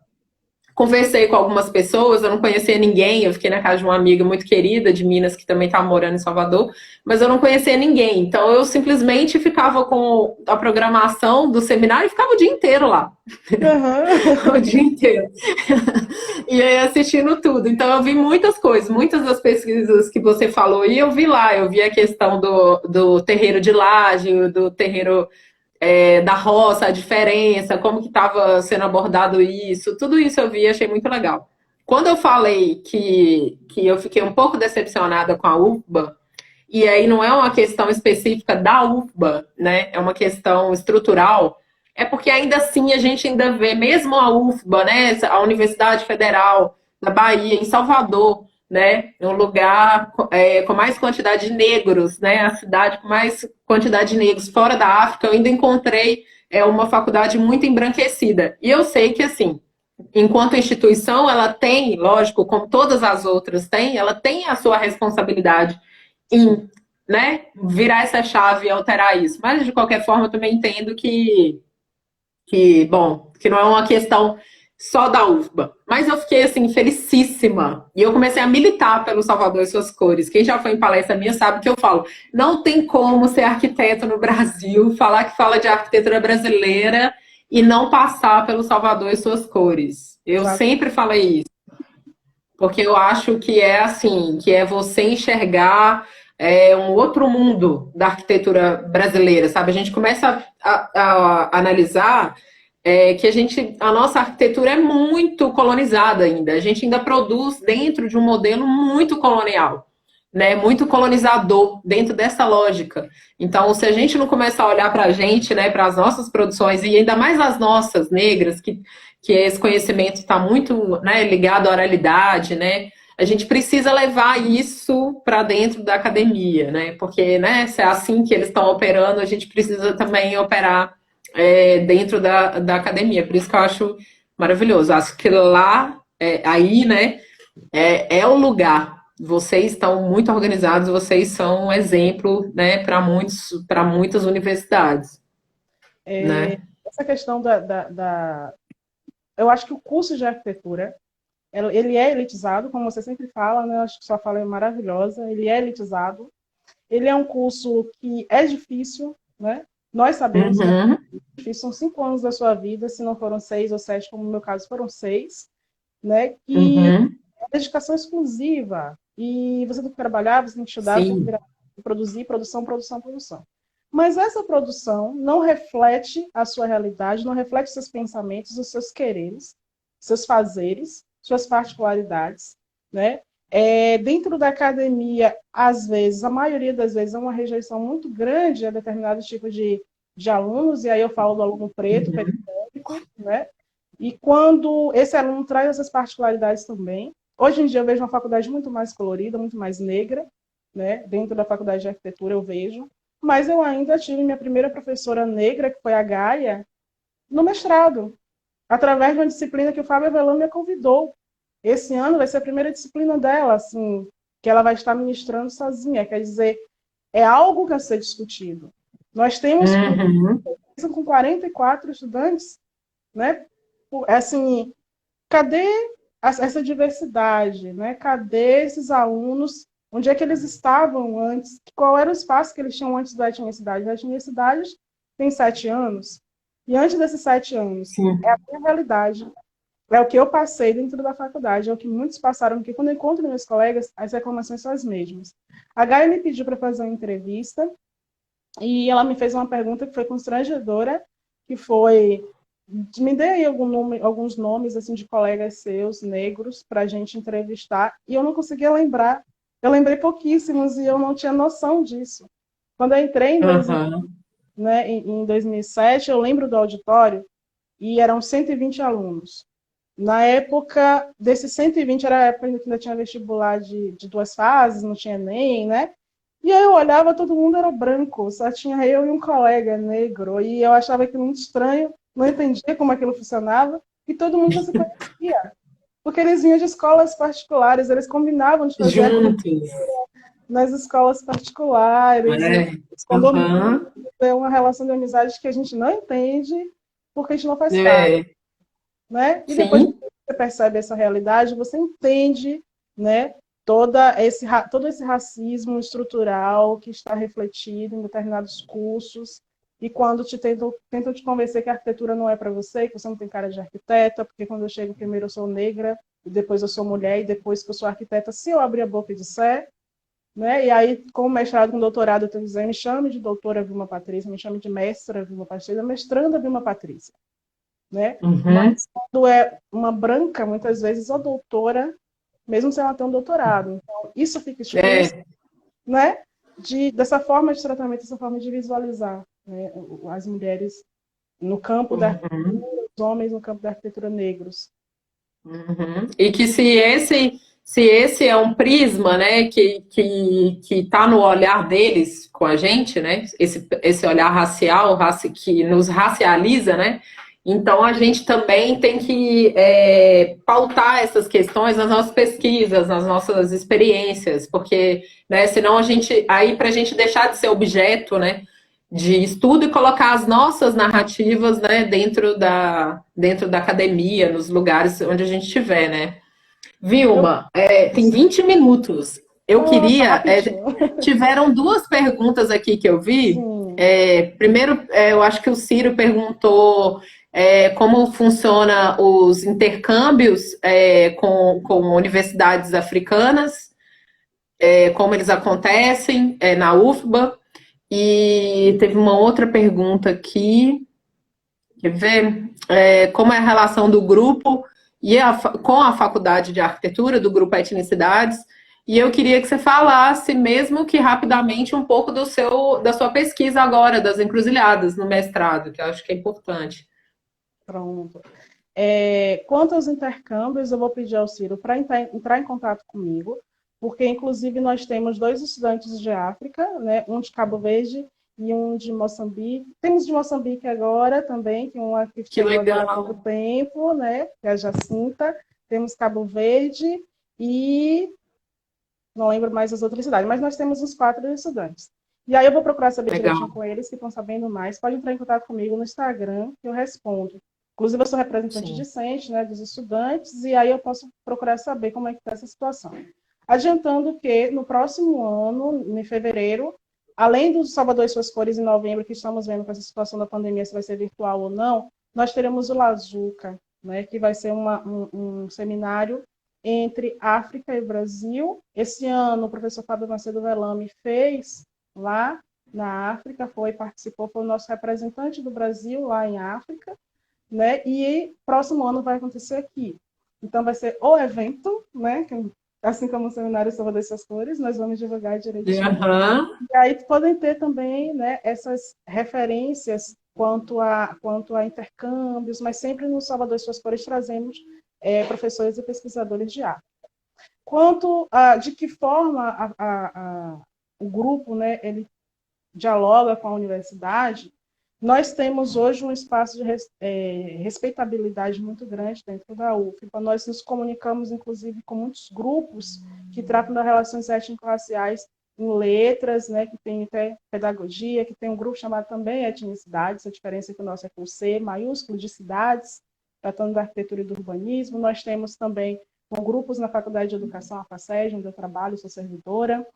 conversei com algumas pessoas, eu não conhecia ninguém, eu fiquei na casa de uma amiga muito querida de Minas, que também estava morando em Salvador, mas eu não conhecia ninguém. Então eu simplesmente ficava com a programação do seminário e ficava o dia inteiro lá. O Uhum. dia inteiro. E aí assistindo tudo. Então eu vi muitas coisas, muitas das pesquisas que você falou, e eu vi lá, eu vi a questão do terreiro de laje, do terreiro da roça, a diferença, como que estava sendo abordado isso, tudo isso eu vi e achei muito legal. Quando eu falei que eu fiquei um pouco decepcionada com a UFBA, e aí não é uma questão específica da UFBA, né? É uma questão estrutural, é porque ainda assim a gente ainda vê, mesmo a UFBA, né? A Universidade Federal da Bahia, em Salvador, né? É um lugar com mais quantidade de negros, né? A cidade com mais quantidade de negros fora da África, eu ainda encontrei uma faculdade muito embranquecida. E eu sei que, assim, enquanto instituição, ela tem, lógico, como todas as outras têm, ela tem a sua responsabilidade em, né, virar essa chave e alterar isso. Mas, de qualquer forma, eu também entendo bom, que não é uma questão só da UFBA. Mas eu fiquei, assim, felicíssima. E eu comecei a militar pelo Salvador e suas cores. Quem já foi em palestra minha sabe que eu falo. Não tem como ser arquiteto no Brasil, falar que fala de arquitetura brasileira e não passar pelo Salvador e suas cores. Eu sempre falei isso. Porque eu acho que é assim, que é você enxergar um outro mundo da arquitetura brasileira, sabe? A gente começa a analisar que a nossa arquitetura é muito colonizada ainda. A gente ainda produz dentro de um modelo muito colonial, né? Muito colonizador dentro dessa lógica. Então, se a gente não começar a olhar para a gente, né, para as nossas produções e ainda mais as nossas negras, que esse conhecimento está muito, né, ligado à oralidade, né? A gente precisa levar isso para dentro da academia, né? Porque, né, se é assim que eles estão operando, a gente precisa também operar dentro da academia. Por isso que eu acho maravilhoso. Acho que lá, aí, né, é o lugar. Vocês estão muito organizados, vocês são um exemplo, né, para muitas universidades, É, né? essa questão eu acho que o curso de arquitetura, ele é elitizado, como você sempre fala, né? Eu acho que sua fala é maravilhosa. Ele é elitizado. Ele é um curso que é difícil, né? Nós sabemos que é Uhum, difícil. São 5 anos da sua vida, se não foram 6 ou 7, como no meu caso foram 6, né? E uhum, é dedicação exclusiva. E você tem que trabalhar, você tem que estudar, você tem que sim. produzir, produção, produção, produção. Mas essa produção não reflete a sua realidade, não reflete seus pensamentos, os seus quereres, seus fazeres, suas particularidades, né? Dentro da academia, às vezes, a maioria das vezes, é uma rejeição muito grande a determinados tipos de alunos, e aí eu falo do aluno preto, periférico, né? E quando esse aluno traz essas particularidades também, hoje em dia eu vejo uma faculdade muito mais colorida, muito mais negra, né? Dentro da faculdade de arquitetura eu vejo, mas eu ainda tive minha primeira professora negra, que foi a Gaia, no mestrado, através de uma disciplina que o Fábio Avelã me convidou. Esse ano vai ser a primeira disciplina dela, assim, que ela vai estar ministrando sozinha. Quer dizer, é algo que a ser discutido. Nós temos cursos Uhum. com 44 estudantes, né? Assim, cadê essa diversidade, né? Cadê esses alunos? Onde é que eles estavam antes? Qual era o espaço que eles tinham antes da etnicidade? A etnicidade tem 7 anos. E antes desses 7 anos, sim. é a minha realidade, é o que eu passei dentro da faculdade, é o que muitos passaram, porque quando eu encontro meus colegas, as reclamações são as mesmas. A Gaia me pediu para fazer uma entrevista e ela me fez uma pergunta que foi constrangedora, que foi: me dê aí alguns nomes assim de colegas seus negros para a gente entrevistar, e eu não conseguia lembrar. Eu lembrei pouquíssimos e eu não tinha noção disso. Quando eu entrei Aham. em 2007, eu lembro do auditório e eram 120 alunos. Na época, desses 120, era a época que ainda tinha vestibular de 2 fases, não tinha nem, né? E aí eu olhava, todo mundo era branco, só tinha eu e um colega negro, e eu achava aquilo muito estranho, não entendia como aquilo funcionava, e todo mundo já se conhecia, porque eles vinham de escolas particulares, eles combinavam de fazer acultura Juntos. nas escolas particulares, e É. os condomínios, Aham. é uma relação de amizade que a gente não entende, porque a gente não faz parte, É. né? E depois que Sim. você percebe essa realidade, você entende, né, todo esse racismo estrutural que está refletido em determinados cursos. E quando tentam te convencer que a arquitetura não é para você, que você não tem cara de arquiteta, porque quando eu chego primeiro eu sou negra, e depois eu sou mulher, e depois que eu sou arquiteta, se eu abrir a boca e disser, né? E aí, com mestrado, com doutorado, eu estou dizendo: me chame de doutora Vilma Patrícia, me chame de mestra Vilma Patrícia, mestranda Vilma Patrícia, né? Uhum. Mas quando é uma branca, muitas vezes, ou doutora, mesmo sem ela ter um doutorado. Então, isso fica explícito, É. né? Dessa forma de tratamento, dessa forma de visualizar, né, as mulheres no campo da arquitetura, Uhum. os homens no campo da arquitetura negros. Uhum. E que se esse é um prisma, né, que tá no olhar deles com a gente, né, esse olhar racial, que nos racializa, né, então a gente também tem que pautar essas questões nas nossas pesquisas, nas nossas experiências, porque, né, senão aí para a gente deixar de ser objeto, né, de estudo e colocar as nossas narrativas, né, dentro da academia, nos lugares onde a gente estiver, né? Eu, Vilma, tem 20 minutos. Eu nossa, queria. rapidinho. Tiveram duas perguntas aqui que eu vi. Sim, Primeiro, eu acho que o Ciro perguntou como funciona os intercâmbios com universidades africanas, como eles acontecem na UFBA. E teve uma outra pergunta aqui, quer ver? Como é a relação do grupo com a Faculdade de Arquitetura, do grupo Etnicidades? E eu queria que você falasse, mesmo que rapidamente, um pouco da sua pesquisa agora, das encruzilhadas no mestrado, que eu acho que é importante. pronto. Quanto aos intercâmbios, eu vou pedir ao Ciro para entrar em contato comigo, porque, inclusive, nós temos 2 estudantes de África, né, um de Cabo Verde e um de Moçambique. Temos de Moçambique agora também, que uma que Que chegou agora há legal. pouco tempo, né, que é a Jacinta. Temos Cabo Verde e não lembro mais as outras cidades, mas nós temos uns 4 estudantes. E aí eu vou procurar saber direitinho Legal. com eles, que estão sabendo mais. Pode entrar em contato comigo no Instagram, que eu respondo. Inclusive, eu sou representante Sim. discente, né, dos estudantes, e aí eu posso procurar saber como é que está essa situação. Adiantando que no próximo ano, em fevereiro, além do Salvador e Suas Cores em novembro, que estamos vendo com essa situação da pandemia, se vai ser virtual ou não, nós teremos o Lazuca, né, que vai ser um seminário entre África e Brasil. Esse ano, o professor Fábio Macedo Velame fez lá na África, participou, foi o nosso representante do Brasil lá em África, né? E próximo ano vai acontecer aqui. Então vai ser o evento, né? Assim como o seminário Salvador dessas Cores, nós vamos divulgar direitinho. Aham. E aí podem ter também, né, essas referências quanto a intercâmbios, mas sempre no Salvador e Suas Cores trazemos professores e pesquisadores de arte. Quanto a de que forma o grupo, né, ele dialoga com a universidade, nós temos hoje um espaço de respeitabilidade muito grande dentro da UFBA. Nós nos comunicamos, inclusive, com muitos grupos que tratam das relações étnico-raciais em letras, né, que tem até pedagogia, que tem um grupo chamado também Etnicidades, a diferença é que o nosso é com C maiúsculo, de cidades, tratando da arquitetura e do urbanismo. Nós temos também grupos na Faculdade de Educação, a FACEG, onde eu trabalho, sou servidora,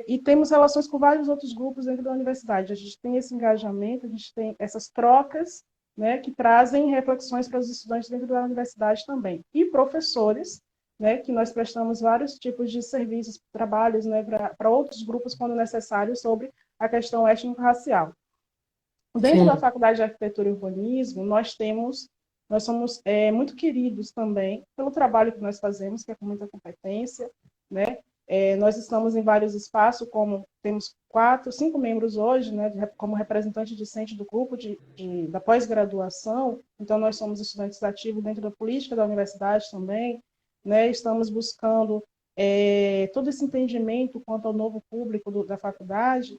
e temos relações com vários outros grupos dentro da universidade. A gente tem esse engajamento, a gente tem essas trocas, né, que trazem reflexões para os estudantes dentro da universidade também. E professores, né, que nós prestamos vários tipos de serviços, trabalhos, né, para outros grupos, quando necessário, sobre a questão étnico-racial. Dentro da Sim. Faculdade de Arquitetura e Urbanismo, nós somos muito queridos também pelo trabalho que nós fazemos, que é com muita competência, né? Nós estamos em vários espaços, como temos 5 membros hoje, né, como representante discente do grupo da pós-graduação, então nós somos estudantes ativos dentro da política da universidade também, né? Estamos buscando todo esse entendimento quanto ao novo público da faculdade.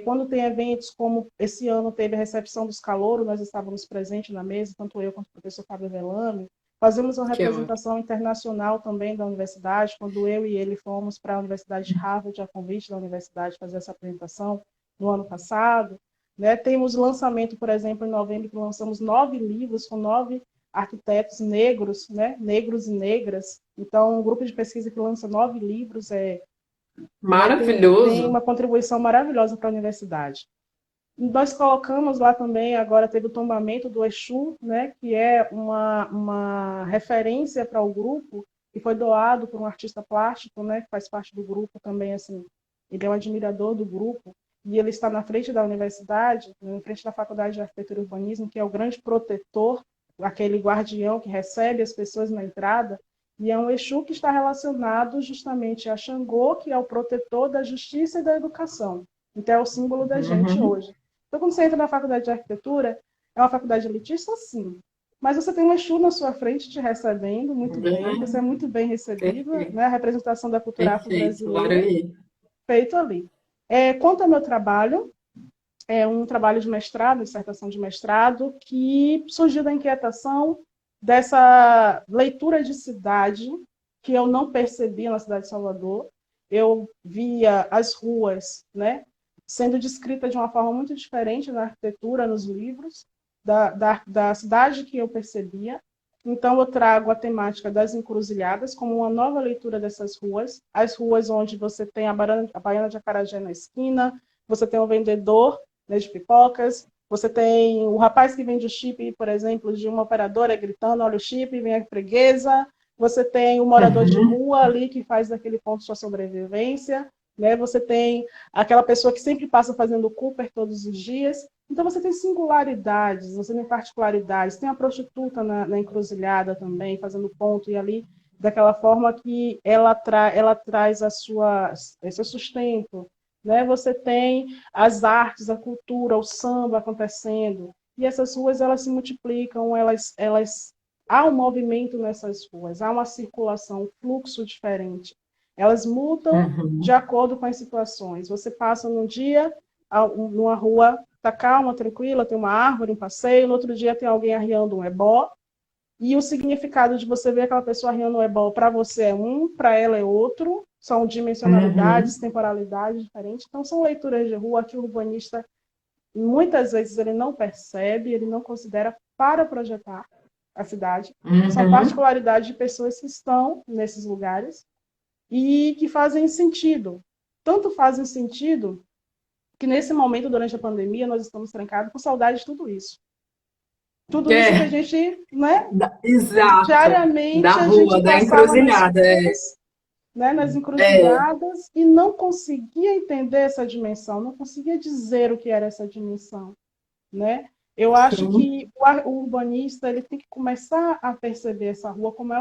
Quando tem eventos como esse ano teve a recepção dos calouros, nós estávamos presentes na mesa, tanto eu quanto o professor Fábio Velame. Fazemos uma Que ótimo. representação internacional também da universidade, quando eu e ele fomos para a Universidade de Harvard, a convite da universidade, fazer essa apresentação no ano passado. Né? Temos lançamento, por exemplo, em novembro, que lançamos 9 livros com 9 arquitetos negros, né? Negros e negras. Então, um grupo de pesquisa que lança 9 livros né, tem Maravilhoso. uma contribuição maravilhosa para a universidade. Nós colocamos lá também, agora teve o tombamento do Exu, né, que é uma referência para o grupo, que foi doado por um artista plástico, né, que faz parte do grupo também, assim, ele é um admirador do grupo, e ele está na frente da universidade, na frente da Faculdade de Arquitetura e Urbanismo, que é o grande protetor, aquele guardião que recebe as pessoas na entrada, e é um Exu que está relacionado justamente a Xangô, que é o protetor da justiça e da educação. Então, é o símbolo da gente Uhum. hoje. Então, quando você entra na faculdade de arquitetura, é uma faculdade elitista, sim. Mas você tem um Exu na sua frente te recebendo muito bem, você é muito bem recebida, Perfeito, né? A representação da cultura perfeito, afro-brasileira Laranjinha. feito ali. Quanto ao meu trabalho, é um trabalho de mestrado, dissertação de mestrado, que surgiu da inquietação dessa leitura de cidade que eu não percebia na cidade de Salvador. Eu via as ruas, né, sendo descritas de uma forma muito diferente na arquitetura, nos livros, da cidade que eu percebia. Então, eu trago a temática das encruzilhadas como uma nova leitura dessas ruas, as ruas onde você tem a Baiana de Acarajé na esquina, você tem o vendedor, né, de pipocas, você tem o rapaz que vende o chip, por exemplo, de uma operadora gritando, olha o chip, vem a freguesa, você tem o morador de Uhum. rua ali que faz daquele ponto sua sobrevivência, né? Você tem aquela pessoa que sempre passa fazendo Cooper todos os dias. Então você tem singularidades, você tem particularidades, tem a prostituta na encruzilhada também, fazendo ponto, e ali daquela forma que ela traz seu sustento. Né? Você tem as artes, a cultura, o samba acontecendo. E essas ruas elas se multiplicam, há um movimento nessas ruas, há uma circulação, um fluxo diferente. Elas mudam de Uhum. acordo com as situações. Você passa num dia, numa rua está calma, tranquila, tem uma árvore, um passeio, no outro dia tem alguém arriando um ebó, e o significado de você ver aquela pessoa arriando um ebó para você é um, para ela é outro, são dimensionalidades, Uhum. temporalidades diferentes, então são leituras de rua que o urbanista, muitas vezes, ele não percebe, ele não considera para projetar a cidade. São Uhum. particularidades de pessoas que estão nesses lugares e que fazem sentido. Tanto fazem sentido que nesse momento, durante a pandemia, nós estamos trancados com saudade de tudo isso. Tudo isso que a É, gente, né, exato. Da diariamente a gente rua, da passava nas encruzilhada. ruas, né, nas É. encruzilhadas, e não conseguia entender essa dimensão, não conseguia dizer o que era essa dimensão, né? Eu acho Sim. que o urbanista ele tem que começar a perceber essa rua como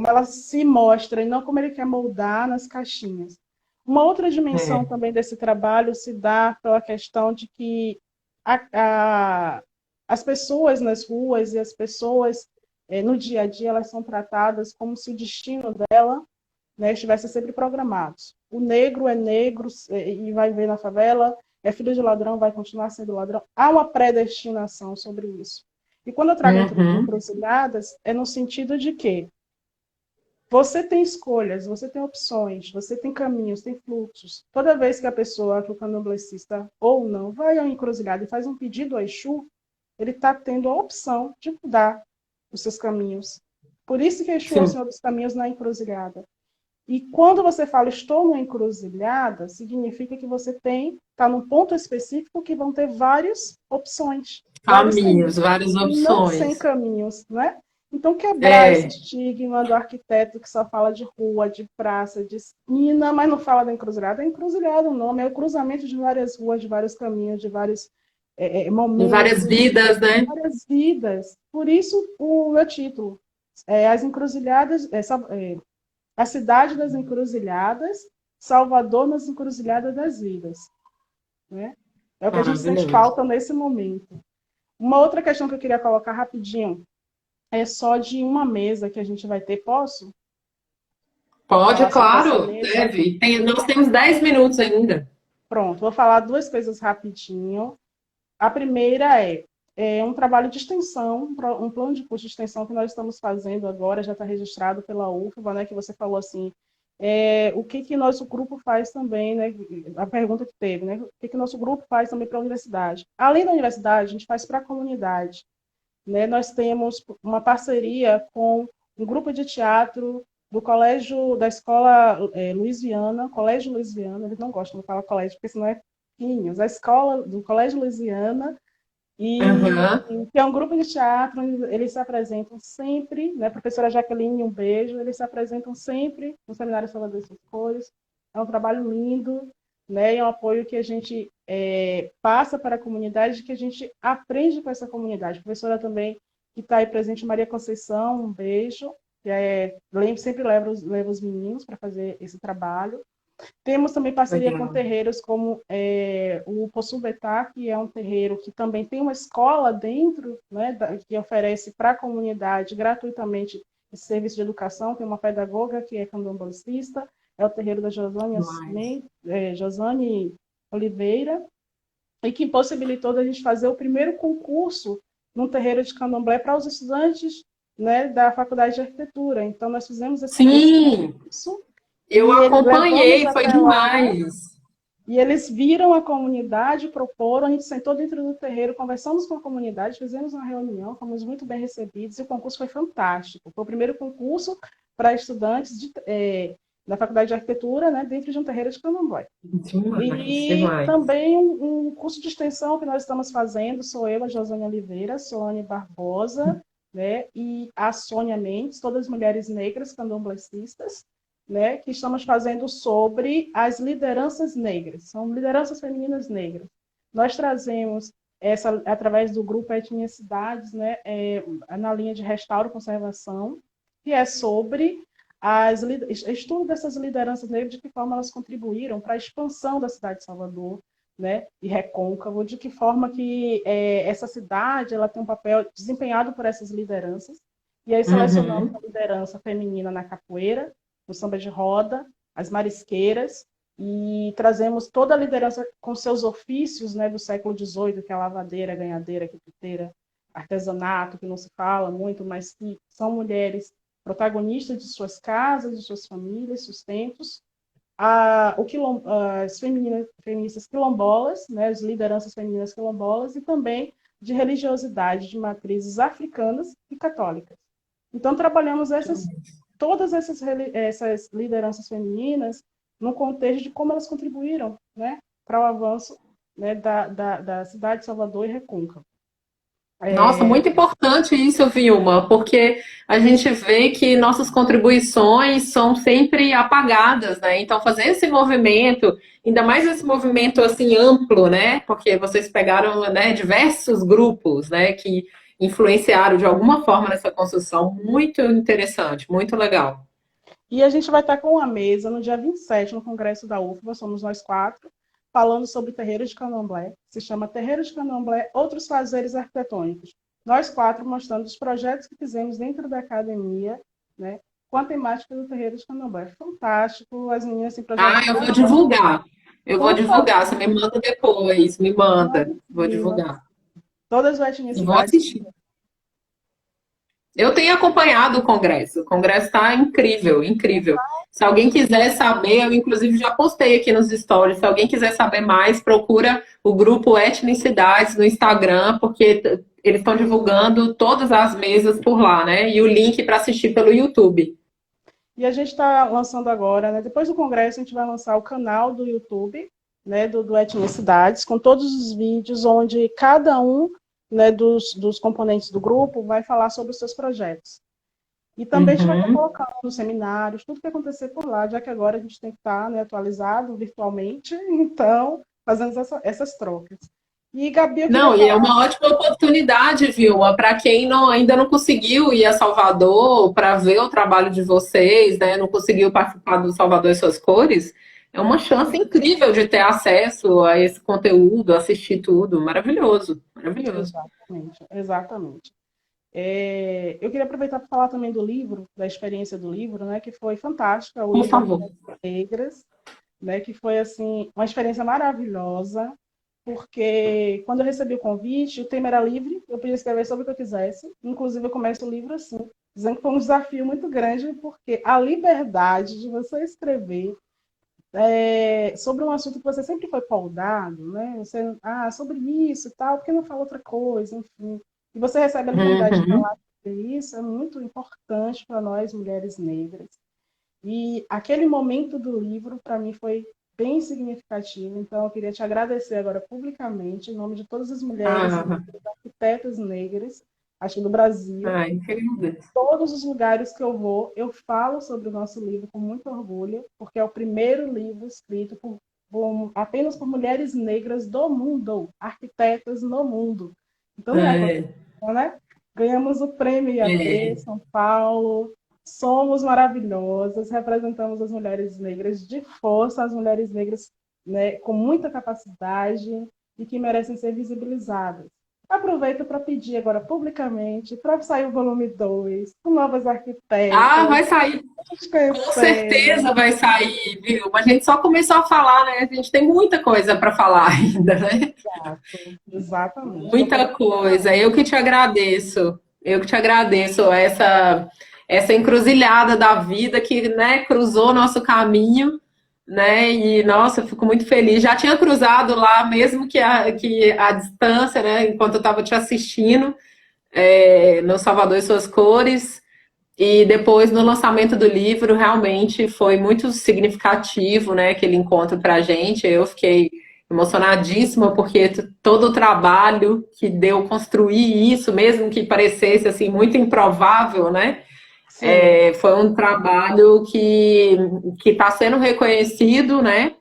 ela se mostra, e não como ele quer moldar nas caixinhas. Uma outra dimensão É. também desse trabalho se dá pela questão de que a, a, as pessoas nas ruas e as pessoas no dia a dia, elas são tratadas como se o destino dela, né, estivesse sempre programado. O negro é negro e vai viver na favela, é filho de ladrão, vai continuar sendo ladrão. Há uma predestinação sobre isso. E quando eu trago Uhum. encruzilhadas, é no sentido de que você tem escolhas, você tem opções, você tem caminhos, tem fluxos. Toda vez que a pessoa, que o candomblessista ou não, vai ao encruzilhado e faz um pedido ao Exu, ele está tendo a opção de mudar os seus caminhos. Por isso que Exu é o Sim. Senhor dos caminhos na encruzilhada. E quando você fala estou numa encruzilhada, significa que você está num ponto específico que vão ter várias opções. vários caminhos, várias e não sem opções. caminhos, né? Então, quebrar esse É, estigma do arquiteto que só fala de rua, de praça, de esquina, mas não fala da encruzilhada. A encruzilhada, o nome é o cruzamento de várias ruas, de vários caminhos, de vários de várias momentos, vidas, né? várias vidas. Por isso, o meu título é As Encruzilhadas, a cidade das encruzilhadas, Salvador nas encruzilhadas das vidas, né? É o que a gente sente Maravilhoso. falta nesse momento. Uma outra questão que eu queria colocar rapidinho é só de uma mesa que a gente vai ter. Posso Pode, falar sobre essa claro, mesa? deve. Nós temos 10 minutos ainda. Pronto, vou falar duas coisas rapidinho. A primeira é um trabalho de extensão, um plano de curso de extensão que nós estamos fazendo agora, já está registrado pela UFBA, né, que você falou assim, o que que nosso grupo faz também, né, a pergunta que teve, né, o que que nosso grupo faz também para a universidade. Além da universidade, a gente faz para a comunidade, né, nós temos uma parceria com um grupo de teatro do colégio, da escola Luiz Viana, Colégio Luiz Viana, eles não gostam de falar colégio, porque senão é pequenininhos, a escola do Colégio Louisiana, e Aham. que é um grupo de teatro, onde eles se apresentam sempre, né? Professora Jaqueline, um beijo, eles se apresentam sempre no Seminário Salvador das Cores. É um trabalho lindo, né? É um apoio que a gente passa para a comunidade, que a gente aprende com essa comunidade. A professora também, que está aí presente, Maria Conceição, um beijo, que sempre leva os meninos para fazer esse trabalho. Temos também parceria com Legal. terreiros como o Poço Betá, que é um terreiro que também tem uma escola dentro, né, que oferece para a comunidade gratuitamente esse serviço de educação. Tem uma pedagoga que é candomblessista, é o terreiro da Demais. Josane Oliveira, e que possibilitou da gente fazer o primeiro concurso num terreiro de candomblé para os estudantes, né, da Faculdade de Arquitetura. Então, nós fizemos esse Sim, concurso eu e levamos acompanhei, foi até lá, demais. e eles viram a comunidade, proporam, a gente sentou dentro do terreiro, conversamos com a comunidade, fizemos uma reunião, fomos muito bem recebidos, e o concurso foi fantástico. Foi o primeiro concurso para estudantes da Faculdade de Arquitetura, né, dentro de um terreiro de candomblé. Demais, E demais. também um curso de extensão que nós estamos fazendo, sou eu, a Josânia Oliveira, Solane Barbosa, né, e a Sônia Mendes, todas mulheres negras candomblecistas, né, que estamos fazendo sobre as lideranças negras, são lideranças femininas negras. Nós trazemos essa através do grupo Etnicidades, né, na linha de restauro e conservação, que é sobre estudo dessas lideranças negras, de que forma elas contribuíram para a expansão da cidade de Salvador, né, e Recôncavo, de que forma que essa cidade ela tem um papel desempenhado por essas lideranças. E aí selecionamos Uhum. a liderança feminina na capoeira, no samba de roda, as marisqueiras, e trazemos toda a liderança com seus ofícios, né, do século XVIII, que é a lavadeira, ganhadeira, quititeira, artesanato, que não se fala muito, mas que são mulheres protagonistas de suas casas, de suas famílias, sustentos. As feministas quilombolas, né, as lideranças femininas quilombolas, e também de religiosidade de matrizes africanas e católicas. Então, trabalhamos todas essas lideranças femininas no contexto de como elas contribuíram, né, para o avanço, né, da cidade de Salvador e Recôncavo. Nossa, É, muito importante isso, Vilma, porque a gente vê que nossas contribuições são sempre apagadas, né? Então, fazer esse movimento, ainda mais esse movimento assim amplo, né? Porque vocês pegaram, né, diversos grupos, né, que influenciaram de alguma forma nessa construção, muito interessante, muito legal. e a gente vai estar com uma mesa no dia 27, no Congresso da UFBA, somos nós quatro, falando sobre terreiro de candomblé. Se chama Terreiro de Candomblé, Outros Fazeres Arquitetônicos. Nós quatro mostrando os projetos que fizemos dentro da academia, né, com a temática do terreiro de candomblé. Fantástico, as meninas têm projetos Ah, eu vou maravilhosos. divulgar. Eu vou Por divulgar. Você favor, me manda depois, me manda. mande Vou sim, divulgar. todas as E vou etnicidades. assistir. Eu tenho acompanhado o Congresso. O Congresso está incrível, incrível. Se alguém quiser saber, eu inclusive já postei aqui nos stories. Se alguém quiser saber mais, procura o grupo Etnicidades no Instagram, porque eles estão divulgando todas as mesas por lá, né? E o link para assistir pelo YouTube. E a gente está lançando agora, né, depois do congresso, a gente vai lançar o canal do YouTube, né, do Etnicidades, com todos os vídeos, onde cada um, né, dos componentes do grupo vai falar sobre os seus projetos. E também a gente vai estar Uhum. colocando nos seminários, tudo que acontecer por lá, já que agora a gente tem que estar, né, atualizado virtualmente, então, fazendo essas trocas. E, Gabi, eu queria Não, e é falar. uma ótima oportunidade, Vilma, para quem ainda não conseguiu ir a Salvador para ver o trabalho de vocês, né? Não conseguiu participar do Salvador e Suas Cores, é uma chance incrível de ter acesso a esse conteúdo, assistir tudo. Maravilhoso, maravilhoso. Exatamente, exatamente. Eu queria aproveitar para falar também do livro, da experiência do livro, né, que foi fantástica, o Por livro favor. Arquitetas Negras, né, que foi assim uma experiência maravilhosa, porque quando eu recebi o convite, o tema era livre, eu podia escrever sobre o que eu quisesse, inclusive eu começo o livro assim, dizendo que foi um desafio muito grande, porque a liberdade de você escrever sobre um assunto que você sempre foi paudado, né? Você, sobre isso e tal, por que não fala outra coisa, enfim. E você recebe a liberdade de Uhum. falar sobre isso, é muito importante para nós, mulheres negras. E aquele momento do livro, para mim, foi bem significativo. Então, eu queria te agradecer agora publicamente, em nome de todas as mulheres Ah, negras, arquitetas negras, acho que do Brasil, incrível. todos os lugares que eu vou, eu falo sobre o nosso livro com muito orgulho, porque é o primeiro livro escrito apenas por mulheres negras do mundo, arquitetas no mundo. Então não é qualquer É, coisa, né? Ganhamos o prêmio IAT é. São Paulo, somos maravilhosas, representamos as mulheres negras de força, as mulheres negras, né, com muita capacidade e que merecem ser visibilizadas. Aproveito para pedir agora publicamente para sair o volume 2 com novas Ah, arquitetas, vai sair. a gente Com conhecer. certeza vai sair, viu? Mas a gente só começou a falar, né? A gente tem muita coisa para falar ainda, né? Exato, exatamente. Estou Muita feliz coisa. demais. Eu que te agradeço. Eu que te agradeço essa encruzilhada da vida que, né, cruzou nosso caminho, né? E nossa, eu fico muito feliz. Já tinha cruzado lá, mesmo que a distância, né? Enquanto eu estava te assistindo, no Salvador e Suas Cores. E depois, no lançamento do livro, realmente foi muito significativo, né, aquele encontro para a gente. Eu fiquei emocionadíssima, porque todo o trabalho que deu construir isso, mesmo que parecesse assim muito improvável, né, Sim, foi um trabalho que está sendo reconhecido, né,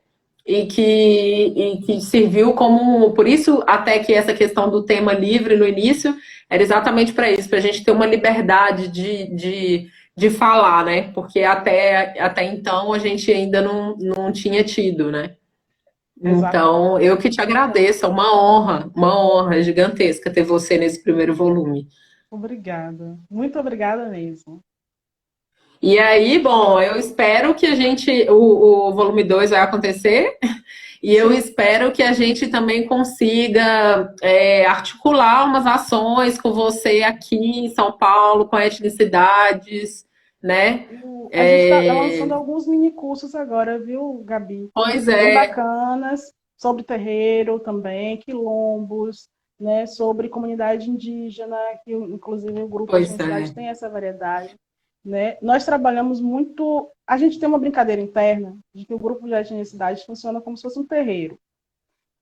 e que serviu como. Por isso, até que essa questão do tema livre no início era exatamente para isso, para a gente ter uma liberdade de falar, né? Porque até então a gente ainda não tinha tido, né? exatamente. Então, eu que te agradeço, é uma honra gigantesca ter você nesse primeiro volume. Obrigada. Muito obrigada mesmo. E aí, bom, eu espero que o volume 2 vai acontecer. E eu Sim, espero que a gente também consiga articular umas ações com você aqui em São Paulo, com etnicidades, né? a gente está É, lançando alguns mini cursos agora, viu, Gabi? pois Bem é, bacanas, sobre terreiro também, quilombos, né, sobre comunidade indígena, que inclusive o grupo pois Etnicidade é. tem essa variedade, né? Nós trabalhamos muito, a gente tem uma brincadeira interna de que o grupo de etnicidade funciona como se fosse um terreiro,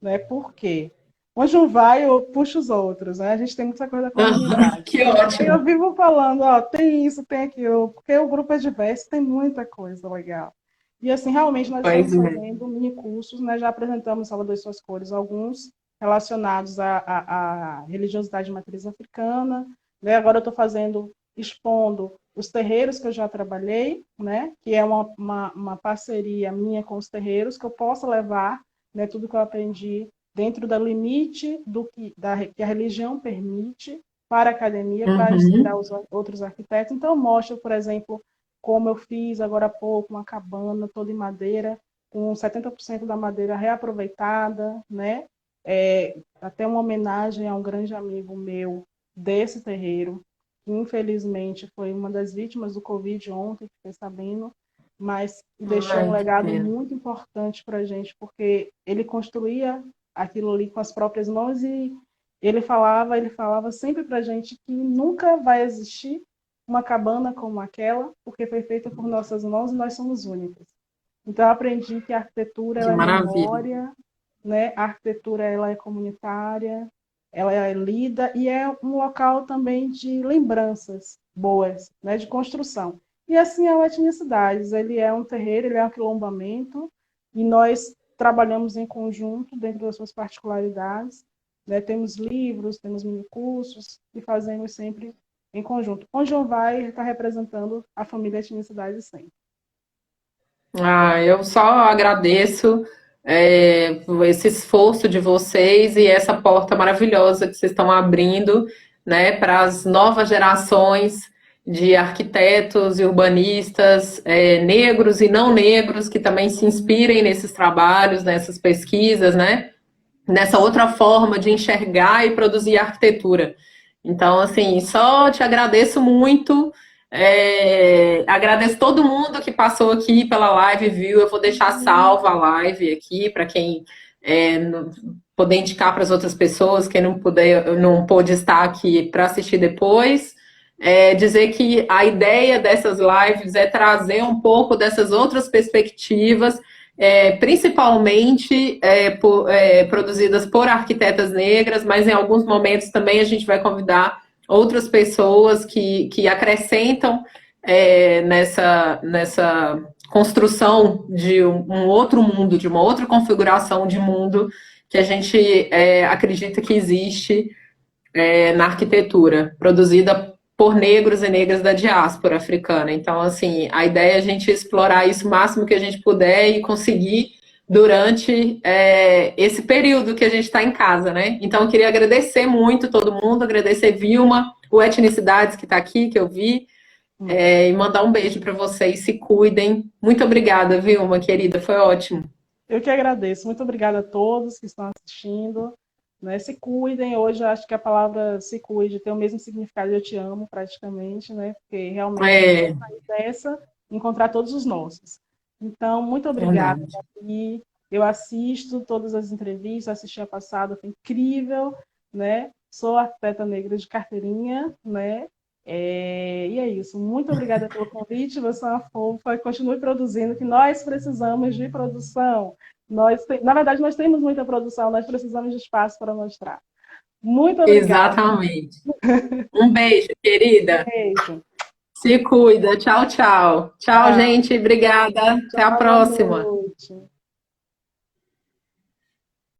né? Por quê? Onde um vai, eu puxo os outros, né? A gente tem muita coisa da Aham, comunidade. que Aí eu ótimo. vivo falando, ó, tem isso, tem aquilo, porque o grupo é diverso, tem muita coisa legal. E assim, realmente nós Pois estamos é. fazendo mini cursos, né? Já apresentamos em Salvador e Suas Cores alguns relacionados à religiosidade de matriz africana, né? Agora eu estou fazendo, expondo os terreiros que eu já trabalhei, né? Que é uma parceria minha com os terreiros, que eu possa levar, né, tudo que eu aprendi dentro do limite que a religião permite para a academia, para inspirar Uhum. os outros arquitetos. Então, eu mostro, por exemplo, como eu fiz agora há pouco, uma cabana toda em madeira, com 70% da madeira reaproveitada, né? Até uma homenagem a um grande amigo meu desse terreiro, que infelizmente foi uma das vítimas do Covid ontem, fiquei sabendo, mas deixou um Ai, que legado pena. muito importante para a gente, porque ele construía aquilo ali com as próprias mãos e ele falava sempre para a gente que nunca vai existir uma cabana como aquela, porque foi feita por nossas mãos e nós somos únicos. Então, eu aprendi que a arquitetura Que ela é maravilha. memória, né? A arquitetura ela é comunitária, ela é lida e é um local também de lembranças boas, né, de construção. E assim é o Etnicidades, ele é um terreiro, ele é um aquilombamento, e nós trabalhamos em conjunto dentro das suas particularidades, né? Temos livros, temos minicursos e fazemos sempre em conjunto. O João vai estar representando a família Etnicidades sempre. Ah, eu só agradeço esse esforço de vocês e essa porta maravilhosa que vocês estão abrindo, né, para as novas gerações de arquitetos e urbanistas, negros e não negros, que também se inspirem nesses trabalhos, nessas pesquisas, né, nessa outra forma de enxergar e produzir arquitetura. Então, assim, só te agradeço muito. Agradeço todo mundo que passou aqui pela live, viu? Eu vou deixar salva a live aqui para quem poder indicar para as outras pessoas, quem não puder, não pôde estar aqui para assistir depois. Dizer que a ideia dessas lives é trazer um pouco dessas outras perspectivas, principalmente produzidas por arquitetas negras, mas em alguns momentos também a gente vai convidar outras pessoas que acrescentam nessa construção de um outro mundo, de uma outra configuração de mundo que a gente acredita que existe na arquitetura, produzida por negros e negras da diáspora africana. Então, assim, a ideia é a gente explorar isso o máximo que a gente puder e conseguir durante esse período que a gente está em casa, né? Então, eu queria agradecer muito todo mundo, agradecer Vilma, o Etnicidades que está aqui, que eu vi, e mandar um beijo para vocês, se cuidem. Muito obrigada, Vilma, querida, foi ótimo. Eu que agradeço. Muito obrigada a todos que estão assistindo. Né? Se cuidem. Hoje eu acho que a palavra se cuide tem o mesmo significado de eu te amo, praticamente, né? Porque realmente a gente É, sai dessa encontrar todos os nossos. Então, muito obrigada. verdade. E eu assisto todas as entrevistas, assisti a passada, foi incrível, né? Sou arquiteta negra de carteirinha, né? E é isso. Muito obrigada pelo convite. Você é uma fofa. Continue produzindo, que nós precisamos de produção. Na verdade, nós temos muita produção, nós precisamos de espaço para mostrar. Muito obrigada. Exatamente. Um beijo, querida. Beijo. Se cuida. Tchau, tchau. Tchau, Tchau. gente. Obrigada. Até a Tchau, boa próxima. noite.